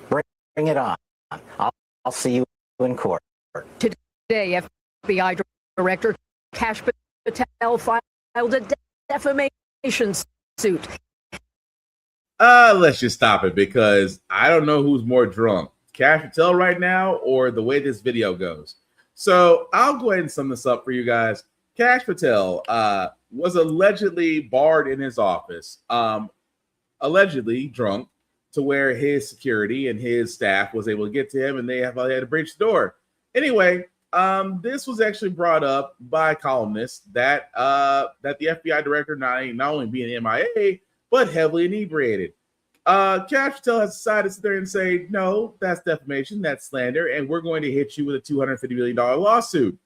Bring it on. I'll see you in court. Today, FBI Director Kash Patel filed a defamation suit. Let's just stop it, because I don't know who's more drunk, Kash Patel right now or the way this video goes. So I'll go ahead and sum this up for you guys. Kash Patel was allegedly barred in his office, allegedly drunk, to where his security and his staff was able to get to him, and they had to breach the door. Anyway, this was actually brought up by columnists that the FBI director not only being MIA, but heavily inebriated. Kash Patel has decided to sit there and say, no, that's defamation, that's slander, and we're going to hit you with a $250 million lawsuit.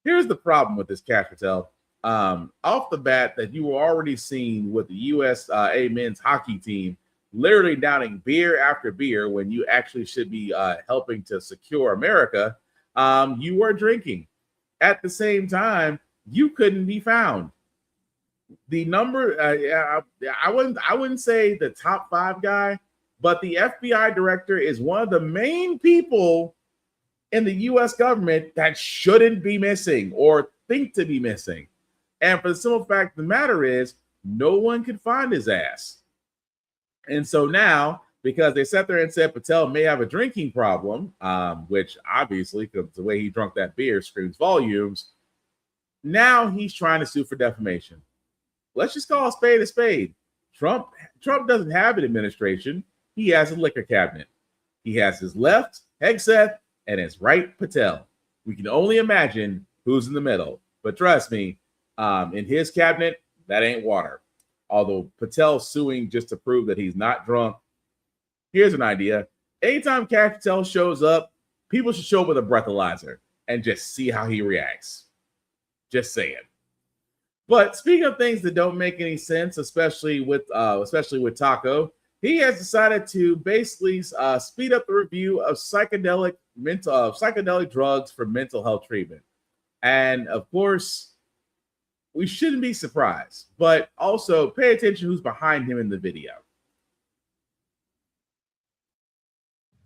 Here's the problem with this, Kash Patel. Off the bat, that you were already seeing with the USA men's hockey team literally downing beer after beer when you actually should be helping to secure America. You were drinking. At the same time, you couldn't be found. The number, I wouldn't say the top 5 guy, but the FBI director is one of the main people in the U.S. government that shouldn't be missing or think to be missing. And for the simple fact of the matter is, no one could find his ass. And so now, because they sat there and said Patel may have a drinking problem, which obviously, because the way he drank that beer screams volumes, now he's trying to sue for defamation. Let's just call a spade a spade. Trump doesn't have an administration. He has a liquor cabinet. He has his left, Hegseth, and his right, Patel. We can only imagine who's in the middle. But trust me, in his cabinet, that ain't water. Although Patel's suing just to prove that he's not drunk. Here's an idea. Anytime Kash Patel shows up, people should show up with a breathalyzer and just see how he reacts. Just saying. But speaking of things that don't make any sense, especially with Taco, he has decided to basically speed up the review of psychedelic drugs for mental health treatment. And of course, we shouldn't be surprised, but also pay attention who's behind him in the video.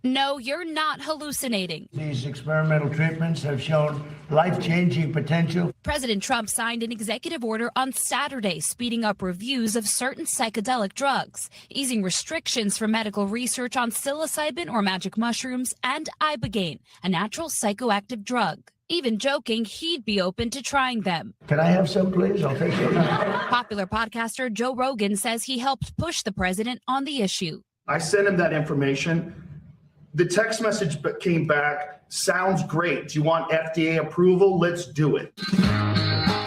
No, you're not hallucinating. These experimental treatments have shown life-changing potential. President Trump signed an executive order on Saturday speeding up reviews of certain psychedelic drugs, easing restrictions for medical research on psilocybin or magic mushrooms and ibogaine, a natural psychoactive drug. Even joking he'd be open to trying them. Can I have some, please? I'll take some. Popular podcaster Joe Rogan says he helped push the president on the issue. I sent him that information. The text message came back, sounds great. Do you want FDA approval? Let's do it.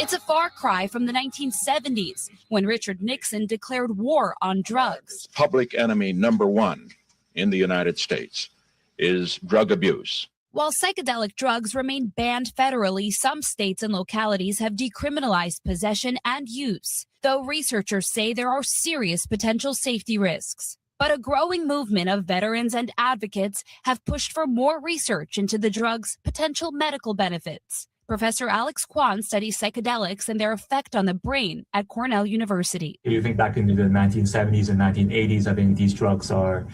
It's a far cry from the 1970s when Richard Nixon declared war on drugs. Public enemy number one in the United States is drug abuse. While psychedelic drugs remain banned federally, some states and localities have decriminalized possession and use, though researchers say there are serious potential safety risks. But a growing movement of veterans and advocates have pushed for more research into the drug's potential medical benefits. Professor Alex Kwan studies psychedelics and their effect on the brain at Cornell University. If you think back into the 1970s and 1980s, I think these drugs are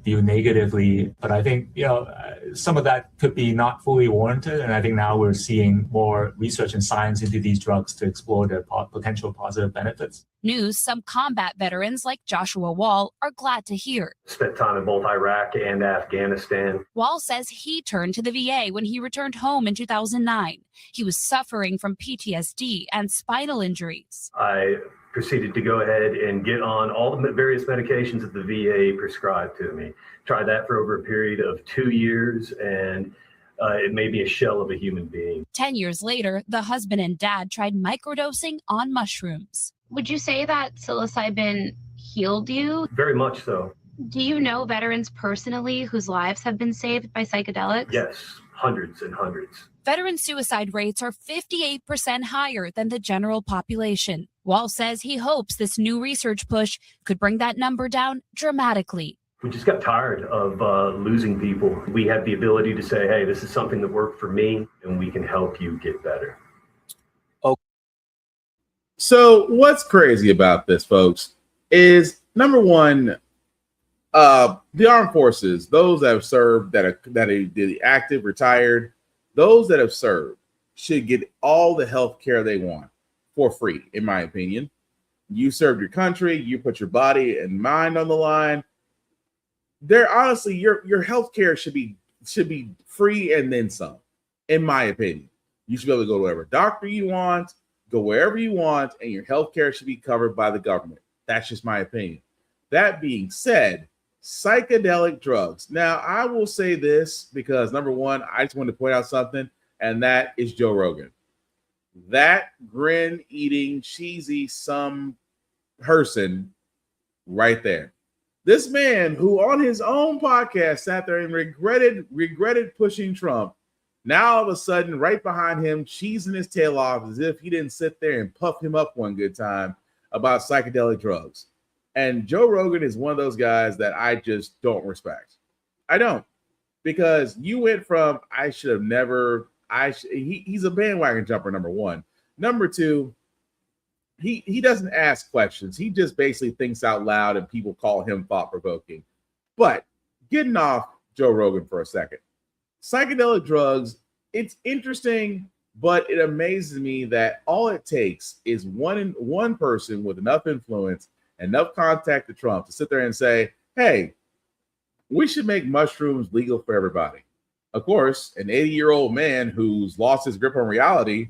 viewed negatively. But I think, some of that could be not fully warranted. And I think now we're seeing more research and science into these drugs to explore their potential positive benefits. News some combat veterans like Joshua Wall are glad to hear. Spent time in both Iraq and Afghanistan. Wall says he turned to the VA when he returned home in 2009. He was suffering from PTSD and spinal injuries. I proceeded to go ahead and get on all the various medications that the VA prescribed to me. Tried that for over a period of 2 years, and it made me a shell of a human being. 10 years later, the husband and dad tried microdosing on mushrooms. Would you say that psilocybin healed you? Very much so. Do you know veterans personally whose lives have been saved by psychedelics? Yes, hundreds and hundreds. Veteran suicide rates are 58% higher than the general population. Wall says he hopes this new research push could bring that number down dramatically. We just got tired of losing people. We have the ability to say, hey, this is something that worked for me, and we can help you get better. So what's crazy about this, folks, is number one, the armed forces, those that have served, that are the active, retired, those that have served should get all the health care they want for free, in my opinion. You served your country, you put your body and mind on the line. There, honestly, your health care should be free and then some, in my opinion. You should be able to go to whatever doctor you want, go wherever you want, and your health care should be covered by the government. That's just my opinion. That being said, psychedelic drugs. Now, I will say this because, number one, I just wanted to point out something, and that is Joe Rogan. That grin-eating, cheesy some person right there. This man who on his own podcast sat there and regretted pushing Trump, now all of a sudden right behind him, cheesing his tail off as if he didn't sit there and puff him up one good time about psychedelic drugs. And Joe Rogan is one of those guys that I just don't respect. I don't. Because you went from he's a bandwagon jumper, number one. Number two, he doesn't ask questions. He just basically thinks out loud and people call him thought-provoking. But getting off Joe Rogan for a second. Psychedelic drugs, it's interesting, but it amazes me that all it takes is one person with enough influence, enough contact to Trump to sit there and say, hey, we should make mushrooms legal for everybody. Of course, an 80-year-old man who's lost his grip on reality,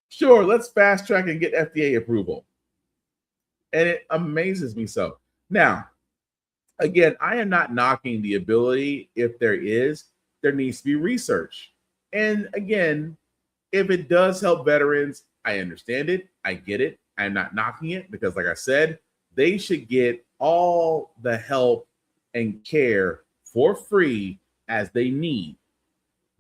sure, let's fast track and get FDA approval. And it amazes me so. Now, again, I am not knocking the ability. If there needs to be research. And again, if it does help veterans, I understand it. I get it. I'm not knocking it because, like I said, they should get all the help and care for free as they need.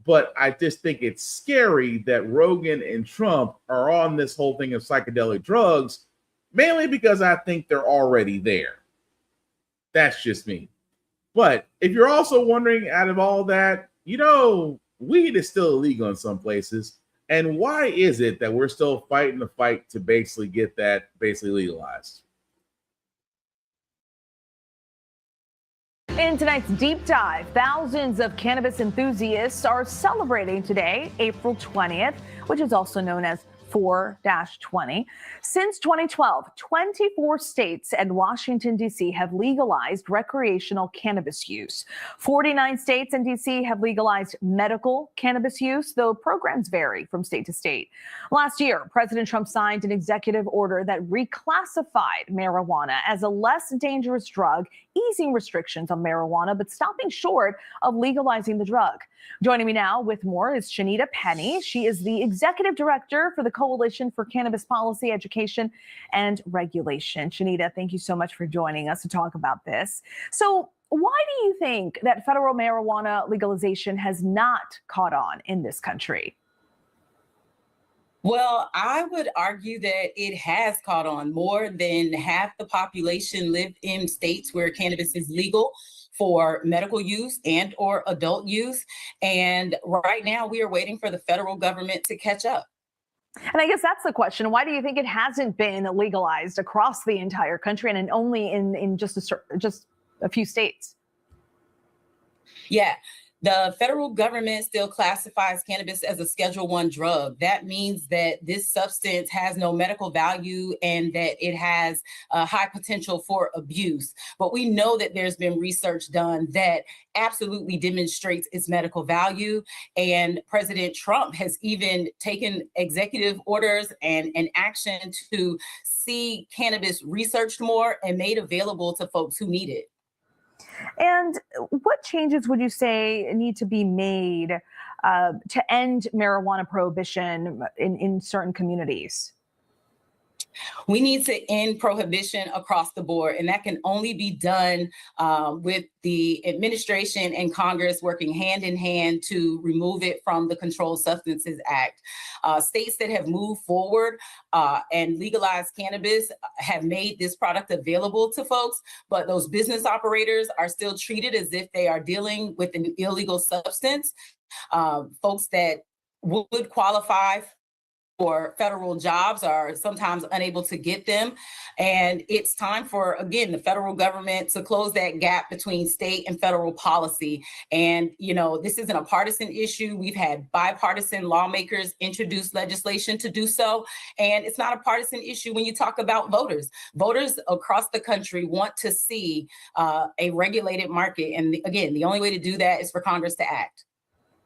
But I just think it's scary that Rogan and Trump are on this whole thing of psychedelic drugs, mainly because I think they're already there. That's just me. But if you're also wondering, out of all that, weed is still illegal in some places. And why is it that we're still fighting the fight to basically get that legalized? In tonight's deep dive, thousands of cannabis enthusiasts are celebrating today, April 20th, which is also known as 4-20. Since 2012, 24 states and Washington, D.C. have legalized recreational cannabis use. 49 states and D.C. have legalized medical cannabis use, though programs vary from state to state. Last year, President Trump signed an executive order that reclassified marijuana as a less dangerous drug, easing restrictions on marijuana, but stopping short of legalizing the drug. Joining me now with more is Shanita Penny. She is the executive director for the Coalition for Cannabis Policy, Education, and Regulation. Shanita, thank you so much for joining us to talk about this. So why do you think that federal marijuana legalization has not caught on in this country? Well, I would argue that it has caught on. More than half the population live in states where cannabis is legal for medical use and or adult use. And right now we are waiting for the federal government to catch up. And I guess that's the question. Why do you think it hasn't been legalized across the entire country and only in just a few states? Yeah. The federal government still classifies cannabis as a Schedule I drug. That means that this substance has no medical value and that it has a high potential for abuse. But we know that there's been research done that absolutely demonstrates its medical value. And President Trump has even taken executive orders and action to see cannabis researched more and made available to folks who need it. And what changes would you say need to be made to end marijuana prohibition in certain communities? We need to end prohibition across the board, and that can only be done with the administration and Congress working hand in hand to remove it from the Controlled Substances Act. States that have moved forward and legalized cannabis have made this product available to folks, but those business operators are still treated as if they are dealing with an illegal substance. Folks that would qualify for federal jobs are sometimes unable to get them. And it's time for, again, the federal government to close that gap between state and federal policy. And, you know, this isn't a partisan issue. We've had bipartisan lawmakers introduce legislation to do so. And it's not a partisan issue when you talk about voters. Voters across the country want to see a regulated market. And again, the only way to do that is for Congress to act.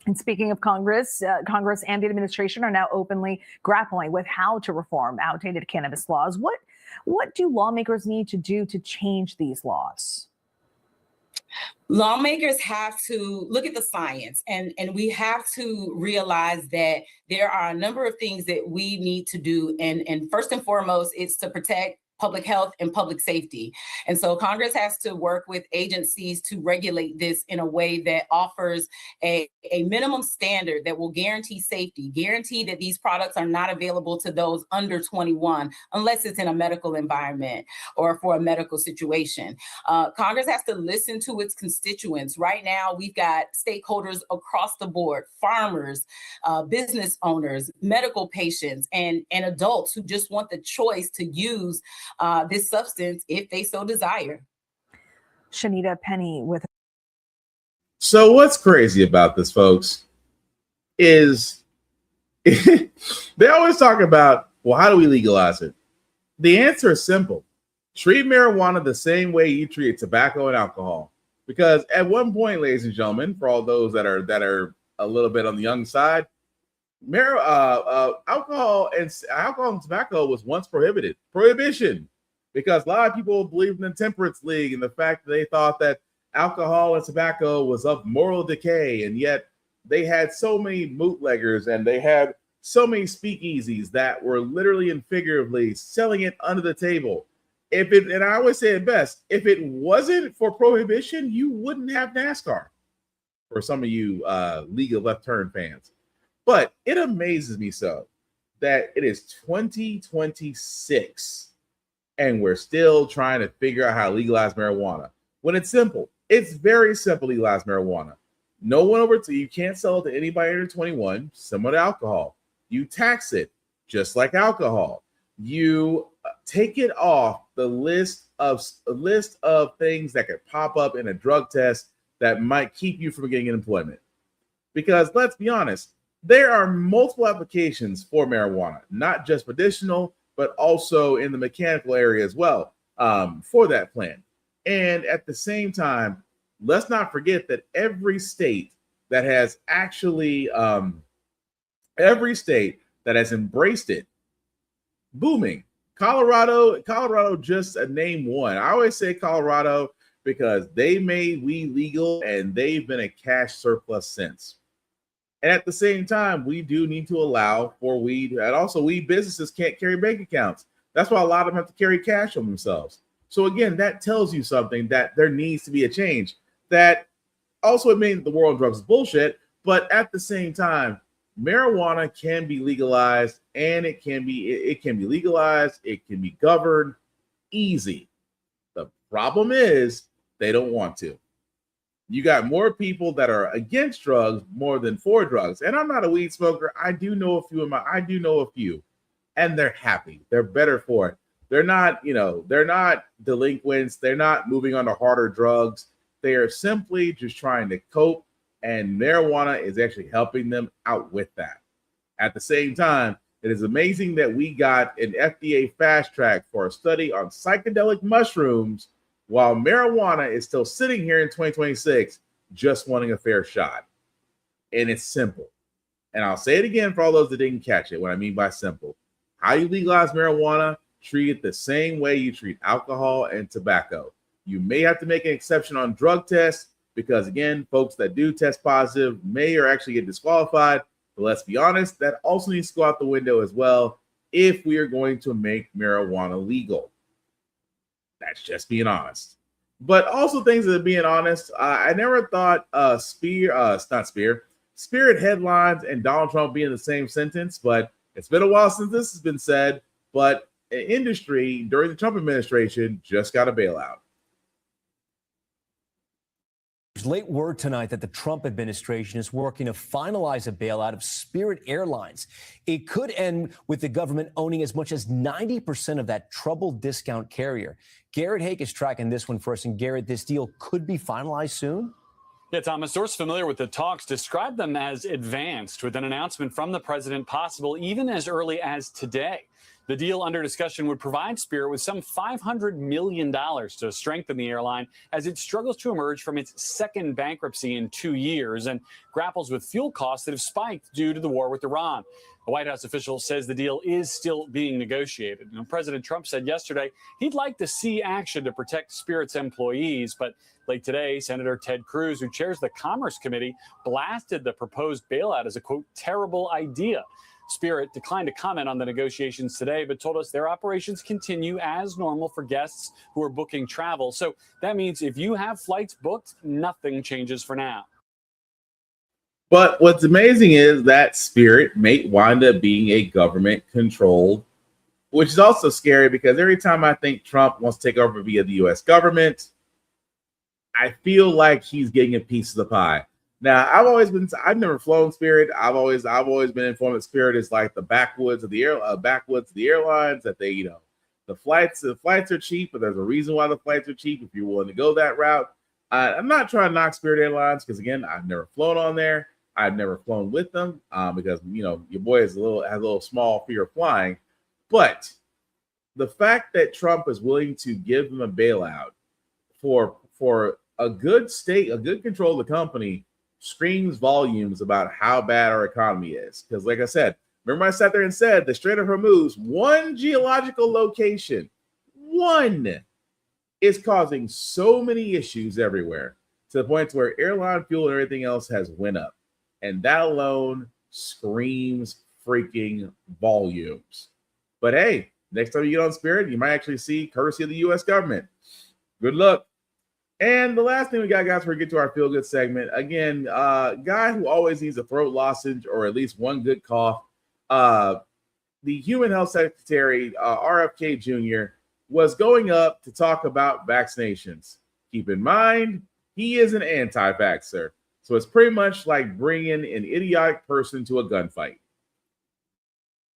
And speaking of Congress, Congress and the administration are now openly grappling with how to reform outdated cannabis laws. What do lawmakers need to do to change these laws? Lawmakers have to look at the science and we have to realize that there are a number of things that we need to do. And first and foremost, it's to protect public health and public safety. And so Congress has to work with agencies to regulate this in a way that offers a minimum standard that will guarantee safety, guarantee that these products are not available to those under 21, unless it's in a medical environment or for a medical situation. Congress has to listen to its constituents. Right now, we've got stakeholders across the board, farmers, business owners, medical patients, and adults who just want the choice to use this substance if they so desire. Shanita Penny with. So what's crazy about this, folks, is they always talk about, well, how do we legalize it? The answer is simple. Treat marijuana the same way you treat tobacco and alcohol. Because at one point, ladies and gentlemen, for all those that are a little bit on the young side, alcohol and tobacco was once prohibited. Prohibition. Because a lot of people believed in the temperance league and the fact that they thought that alcohol and tobacco was of moral decay. And yet they had so many bootleggers and they had so many speakeasies that were literally and figuratively selling it under the table. And I always say it best, if it wasn't for prohibition, you wouldn't have NASCAR. For some of you League of Left Turn fans. But it amazes me so that it is 2026 and we're still trying to figure out how to legalize marijuana. When it's simple, it's very simple to legalize marijuana. No one you can't sell it to anybody under 21, similar to alcohol. You tax it just like alcohol. You take it off the list of things that could pop up in a drug test that might keep you from getting employment. Because let's be honest, there are multiple applications for marijuana, not just medicinal, but also in the mechanical area as well, for that plant. And at the same time, let's not forget that every state that has embraced it, booming. Colorado just a name one. I always say Colorado because they made weed legal and they've been a cash surplus since. And at the same time, we do need to allow for weed, and also weed businesses can't carry bank accounts. That's why a lot of them have to carry cash on themselves. So again, that tells you something, that there needs to be a change. That also, it means the war on drugs is bullshit, but at the same time, marijuana can be legalized, and it can be legalized, it can be governed easy. The problem is they don't want to. You got more people that are against drugs more than for drugs. And I'm not a weed smoker. I do know a few, and they're happy. They're better for it. They're not delinquents. They're not moving on to harder drugs. They are simply just trying to cope, and marijuana is actually helping them out with that. At the same time, it is amazing that we got an FDA fast track for a study on psychedelic mushrooms, while marijuana is still sitting here in 2026, just wanting a fair shot. And it's simple. And I'll say it again for all those that didn't catch it, what I mean by simple. How you legalize marijuana, treat it the same way you treat alcohol and tobacco. You may have to make an exception on drug tests because, again, folks that do test positive may or actually get disqualified. But let's be honest, that also needs to go out the window as well if we are going to make marijuana legal. That's just being honest. But also things that are being honest, I never thought Spirit headlines and Donald Trump be in the same sentence, but it's been a while since this has been said. But industry during the Trump administration just got a bailout. There's late word tonight that the Trump administration is working to finalize a bailout of Spirit Airlines. It could end with the government owning as much as 90% of that troubled discount carrier. Garrett Hake is tracking this one for us. And Garrett, this deal could be finalized soon? Yeah, Tom, a source familiar with the talks described them as advanced, with an announcement from the president possible even as early as today. The deal under discussion would provide Spirit with some $500 million to strengthen the airline as it struggles to emerge from its second bankruptcy in 2 years and grapples with fuel costs that have spiked due to the war with Iran. A White House official says the deal is still being negotiated. And President Trump said yesterday he'd like to see action to protect Spirit's employees. But late today, Senator Ted Cruz, who chairs the Commerce Committee, blasted the proposed bailout as a, quote, terrible idea. Spirit declined to comment on the negotiations today, but told us their operations continue as normal for guests who are booking travel. So that means if you have flights booked, nothing changes for now. But what's amazing is that Spirit may wind up being a government controlled, which is also scary because every time I think Trump wants to take over via the U.S. government, I feel like he's getting a piece of the pie. Now, I've never flown Spirit. I've always been informed that Spirit is like the backwoods of the airlines, that they, the flights are cheap, but there's a reason why the flights are cheap if you're willing to go that route. I'm not trying to knock Spirit Airlines because, again, I've never flown on there. I've never flown with them because, your boy has a little small fear of flying. But the fact that Trump is willing to give them a bailout for a good control of the company screams volumes about how bad our economy is. Because, like I said, remember I sat there and said the Strait of Hormuz, one geological location, is causing so many issues everywhere to the point where airline fuel and everything else has went up. And that alone screams freaking volumes. But hey, next time you get on Spirit, you might actually see courtesy of the U.S. government. Good luck. And the last thing we got, guys, before we get to our feel-good segment, again, guy who always needs a throat lozenge or at least one good cough, the Human Health Secretary, RFK Jr., was going up to talk about vaccinations. Keep in mind, he is an anti-vaxxer. So it's pretty much like bringing an idiotic person to a gunfight.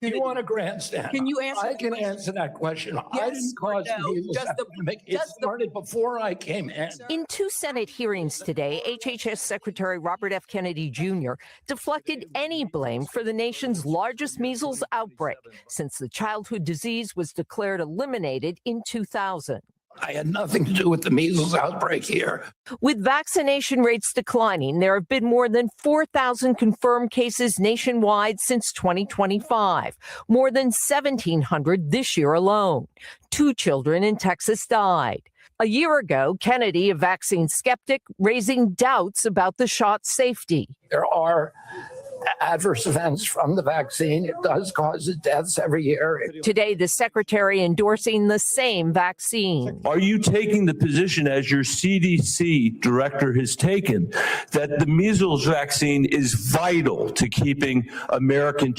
You want a grandstand? Can you answer? I can answer that question. I Yes didn't or cause no? the measles epidemic. It started before I came in. In two Senate hearings today, HHS Secretary Robert F. Kennedy Jr. deflected any blame for the nation's largest measles outbreak since the childhood disease was declared eliminated in 2000. I had nothing to do with the measles outbreak here. With vaccination rates declining, there have been more than 4,000 confirmed cases nationwide since 2025, more than 1,700 this year alone. 2 children in Texas died. A year ago, Kennedy, a vaccine skeptic, raising doubts about the shot's safety. There are adverse events from the vaccine. It does cause deaths every year. Today, the secretary endorsing the same vaccine. Are you taking the position, as your CDC director has taken, that the measles vaccine is vital to keeping American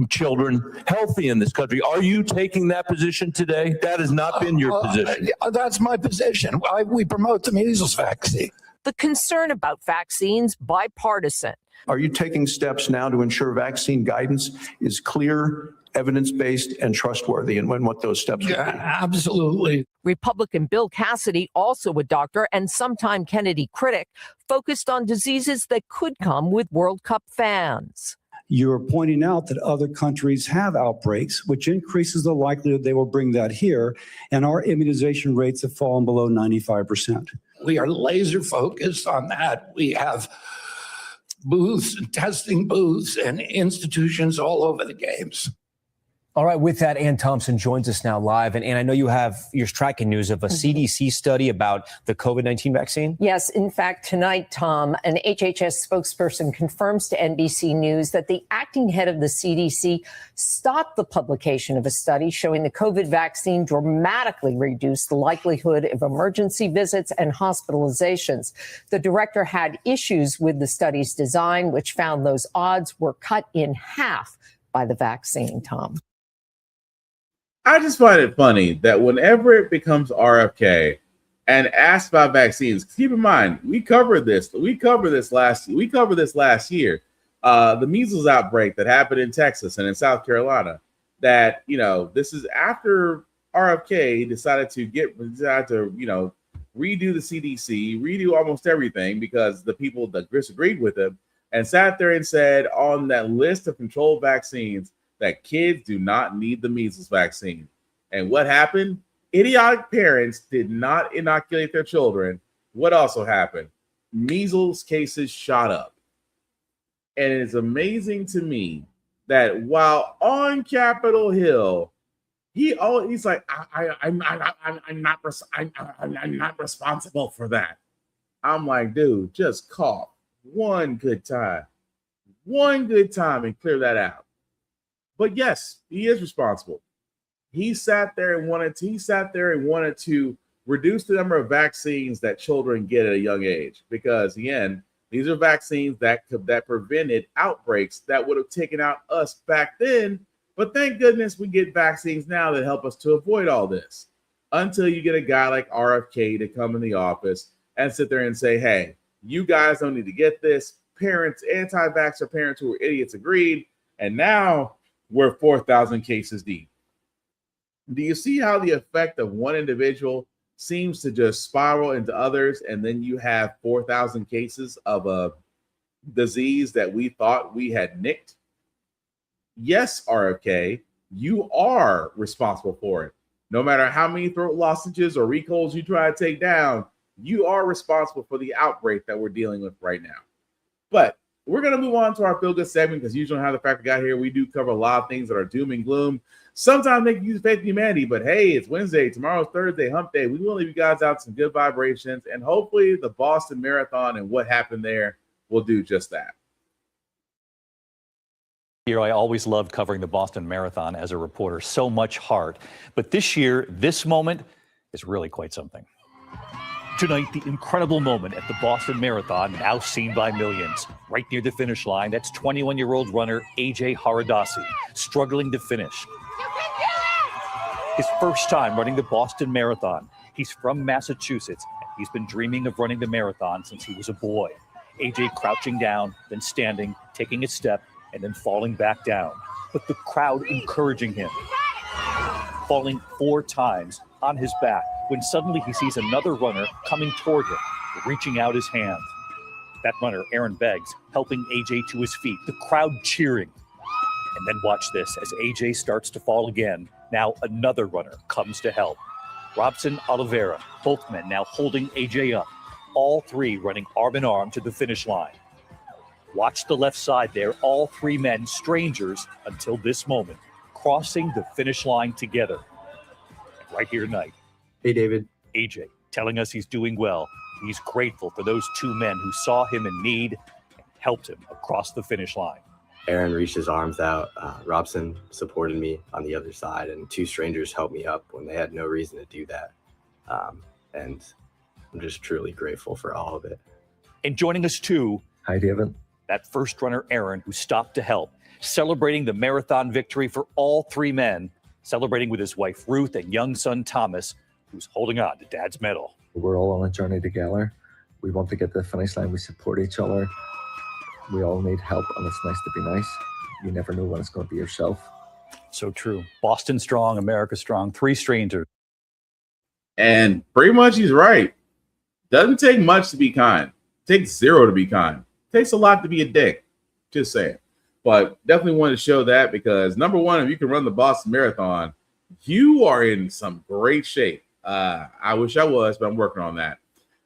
children healthy in this country? Are you taking that position today? That has not been your position. That's my position. We promote the measles vaccine. The concern about vaccines bipartisan. Are you taking steps now to ensure vaccine guidance is clear, evidence-based, and trustworthy, and what those steps would be? Absolutely. Republican Bill Cassidy, also a doctor and sometime Kennedy critic, focused on diseases that could come with World Cup fans. You're pointing out that other countries have outbreaks, which increases the likelihood they will bring that here, and our immunization rates have fallen below 95%. We are laser focused on that. We have booths and testing booths and institutions all over the games. All right, with that, Ann Thompson joins us now live. And I know you're tracking news of a CDC study about the COVID-19 vaccine. Yes, in fact, tonight, Tom, an HHS spokesperson confirms to NBC News that the acting head of the CDC stopped the publication of a study showing the COVID vaccine dramatically reduced the likelihood of emergency visits and hospitalizations. The director had issues with the study's design, which found those odds were cut in half by the vaccine, Tom. I just find it funny that whenever it becomes RFK and asked about vaccines, keep in mind we covered this last year. The measles outbreak that happened in Texas and in South Carolina. That this is after RFK decided to redo the CDC, redo almost everything because the people that disagreed with him and sat there and said on that list of controlled vaccines that kids do not need the measles vaccine. And what happened? Idiotic parents did not inoculate their children. What also happened? Measles cases shot up. And it's amazing to me that while on Capitol Hill, he's like, I'm not responsible for that. I'm like, dude, just cough one good time and clear that out. But yes, he is responsible. He sat there and wanted to reduce the number of vaccines that children get at a young age, because again, these are vaccines that prevented outbreaks that would have taken out us back then. But thank goodness we get vaccines now that help us to avoid all this. Until you get a guy like RFK to come in the office and sit there and say, hey, you guys don't need to get this. Parents, anti-vaxxer parents who were idiots agreed. And now we're 4,000 cases deep. Do you see how the effect of one individual seems to just spiral into others, and then you have 4,000 cases of a disease that we thought we had nicked? Yes, RFK, you are responsible for it. No matter how many throat lozenges or recalls you try to take down, you are responsible for the outbreak that we're dealing with right now. But we're going to move on to our Feel Good segment, because usually how the fact got here, we do cover a lot of things that are doom and gloom. Sometimes they can use faith in humanity, but hey, it's Wednesday, tomorrow's Thursday, hump day. We will leave you guys out some good vibrations, and hopefully the Boston Marathon and what happened there will do just that. I always loved covering the Boston Marathon as a reporter, so much heart. But this year, this moment is really quite something. Tonight, the incredible moment at the Boston Marathon, now seen by millions. Right near the finish line, that's 21-year-old runner AJ Haradasi, struggling to finish. His first time running the Boston Marathon. He's from Massachusetts, and he's been dreaming of running the marathon since he was a boy. AJ crouching down, then standing, taking a step, and then falling back down. But the crowd encouraging him, falling 4 times on his back when suddenly he sees another runner coming toward him, reaching out his hand. That runner, Aaron Beggs, helping AJ to his feet, the crowd cheering. And then watch this as AJ starts to fall again. Now another runner comes to help. Robson Oliveira, both men now holding AJ up. All 3 running arm in arm to the finish line. Watch the left side there, all 3 men, strangers until this moment, crossing the finish line together. And right here tonight. Hey, David. AJ telling us he's doing well. He's grateful for those 2 men who saw him in need and helped him across the finish line. Aaron reached his arms out. Robson supported me on the other side, and 2 strangers helped me up when they had no reason to do that. And I'm just truly grateful for all of it. And joining us too. Hi, David. That first runner, Aaron, who stopped to help, celebrating the marathon victory for all 3 men, celebrating with his wife, Ruth, and young son, Thomas, who's holding on to Dad's medal. We're all on a journey together. We want to get to the finish line. We support each other. We all need help, and it's nice to be nice. You never know when it's going to be yourself. So true. Boston strong, America strong, 3 strangers. And pretty much he's right. Doesn't take much to be kind. Takes 0 to be kind. Takes a lot to be a dick. Just saying. But definitely wanted to show that because, number one, if you can run the Boston Marathon, you are in some great shape. I wish I was, but I'm working on that.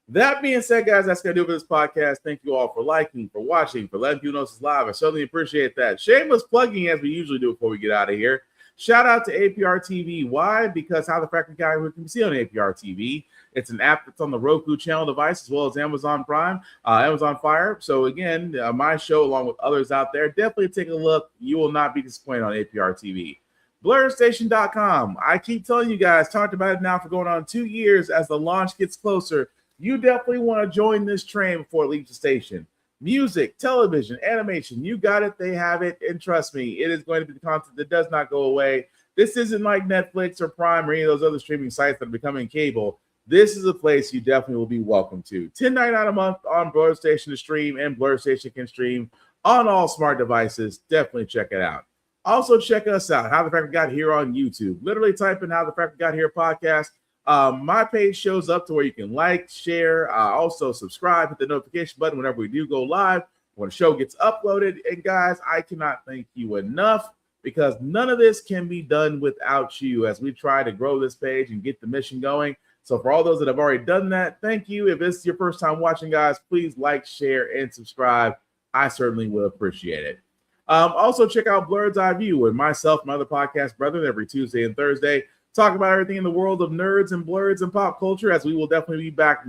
That being said, guys, that's going to do it for this podcast. Thank you all for liking, for watching, for letting people know this is live. I certainly appreciate that. Shameless plugging as we usually do before we get out of here. Shout out to APR TV. Why? Because How the Frack Guy we can see on APR TV. It's an app that's on the Roku channel device as well as Amazon Prime, Amazon Fire. So again, my show along with others out there, definitely take a look. You will not be disappointed on APR TV. BlurStation.com. I keep telling you guys, talked about it now for going on 2 years. As the launch gets closer, you definitely want to join this train before it leaves the station. Music, television, animation, you got it, they have it, and trust me, it is going to be the content that does not go away. This isn't like Netflix or Prime or any of those other streaming sites that are becoming cable. This is a place you definitely will be welcome to. $10.99 a month on Blur Station to stream, and Blur Station can stream on all smart devices. Definitely check it out. Also, check us out, How the Frack Got Here on YouTube. Literally type in How the Frack Got Here podcast. My page shows up to where you can like, share, also subscribe, hit the notification button whenever we do go live, when the show gets uploaded. And guys, I cannot thank you enough because none of this can be done without you as we try to grow this page and get the mission going. So for all those that have already done that, thank you. If this is your first time watching, guys, please like, share, and subscribe. I certainly will appreciate it. Also, check out Blurred's Eye View with myself and my other podcast brethren every Tuesday and Thursday. Talk about everything in the world of nerds and blurs and pop culture, as we will definitely be back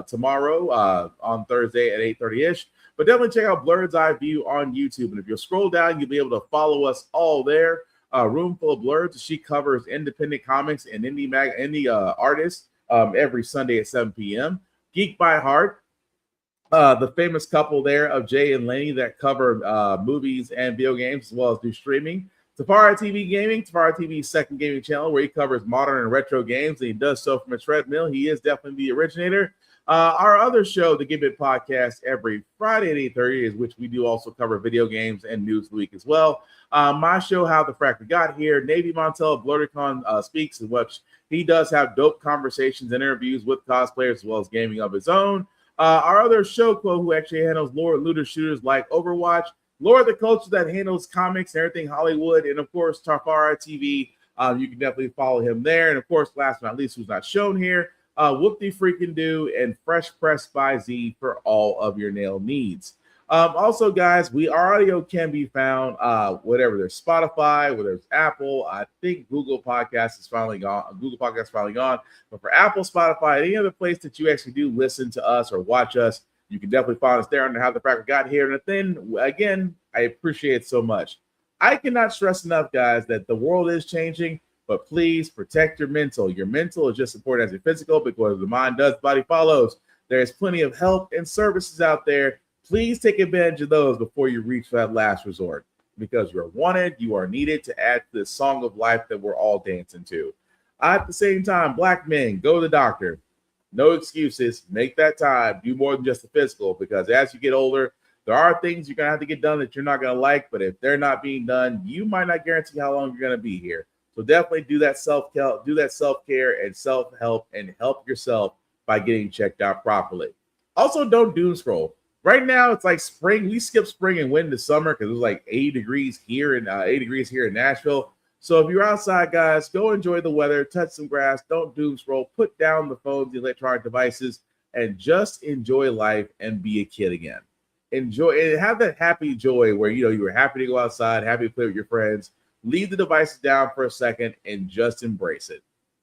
tomorrow on Thursday at 8:30-ish. But definitely check out Blurred's Eye View on YouTube. And if you'll scroll down, you'll be able to follow us all there. Room full of Blurs. She covers independent comics and indie artists every Sunday at 7 p.m. Geek by Heart, the famous couple there of Jay and Lenny that cover movies and video games as well as do streaming. Tafari TV Gaming, Tafari TV's second gaming channel where he covers modern and retro games, and he does so from a treadmill. He is definitely the originator. Our other show, the Give It Podcast, every Friday at 8:30, is which we do also cover video games and news of the week as well. My show, How the Frack Got Here, Navy Montel of BlurryCon Speaks, in which he does have dope conversations and interviews with cosplayers as well as gaming of his own. Our other show, who actually handles lore looter shooters like Overwatch, Lore the Culture that handles comics and everything Hollywood, and of course Tafari TV. You can definitely follow him there. And of course, last but not least, who's not shown here, Whoop-de-freaking-do and Fresh Press by Z for all of your nail needs. Also, guys, our audio can be found whatever there's Spotify, whether it's Apple. I think Google Podcast is finally gone. Google Podcast is finally gone. But for Apple, Spotify, any other place that you actually do listen to us or watch us, you can definitely find us there under How the Frack Got Here. And then again, I appreciate it so much. I cannot stress enough, guys, that the world is changing. But please protect your mental. Your mental is just as important as your physical, because the mind does, the body follows. There's plenty of help and services out there. Please take advantage of those before you reach that last resort, because you're wanted, you are needed to add to the song of life that we're all dancing to. At the same time, Black men, go to the doctor. No excuses. Make that time. Do more than just the physical, because as you get older, There are things you're going to have to get done that you're not going to like, but if they're not being done, you might not guarantee how long you're going to be here. So definitely do that self-care and self-help and help yourself by getting checked out properly. Also, don't doom scroll. Right now, it's like spring. We skipped spring and went into summer because it was like 80 degrees here in Nashville. So if you're outside, guys, go enjoy the weather, touch some grass, don't doom scroll, put down the phones, the electronic devices, and just enjoy life and be a kid again. Enjoy and have that happy joy where you were happy to go outside, happy to play with your friends. Leave the devices down for a second and just embrace it.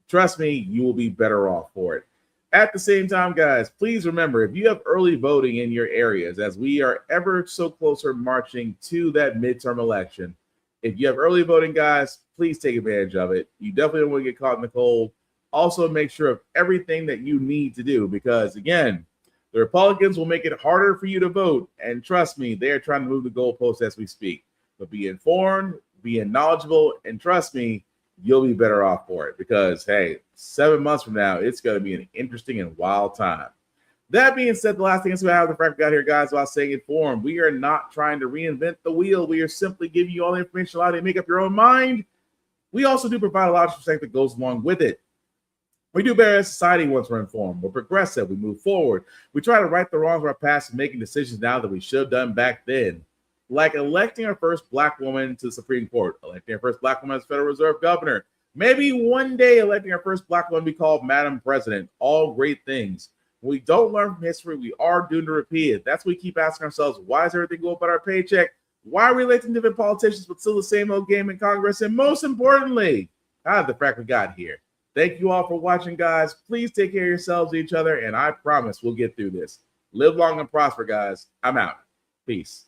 Trust me, you will be better off for it. At the same time, guys, please remember, if you have early voting in your areas, as we are ever so closer marching to that midterm election, if you have early voting, guys, please take advantage of it. You definitely don't want to get caught in the cold. Also, make sure of everything that you need to do because, again, the Republicans will make it harder for you to vote. And trust me, they are trying to move the goalposts as we speak. But be informed, be knowledgeable, and trust me, you'll be better off for it because, hey, 7 months from now, it's going to be an interesting and wild time. That being said, the last thing is we have the Frack got here, guys, while staying informed. We are not trying to reinvent the wheel. We are simply giving you all the information allowed to make up your own mind. We also do provide a lot of perspective that goes along with it. We do better as a society once we're informed. We're progressive. We move forward. We try to right the wrongs of our past and making decisions now that we should have done back then. Like electing our first Black woman to the Supreme Court, electing our first Black woman as Federal Reserve Governor, maybe one day electing our first Black woman to be called Madam President. All great things. When we don't learn from history, we are doomed to repeat it. That's why we keep asking ourselves, why does everything go up on our paycheck? Why are we electing different politicians but still the same old game in Congress? And most importantly, how the Frack we got here. Thank you all for watching, guys. Please take care of yourselves and each other, and I promise we'll get through this. Live long and prosper, guys. I'm out. Peace.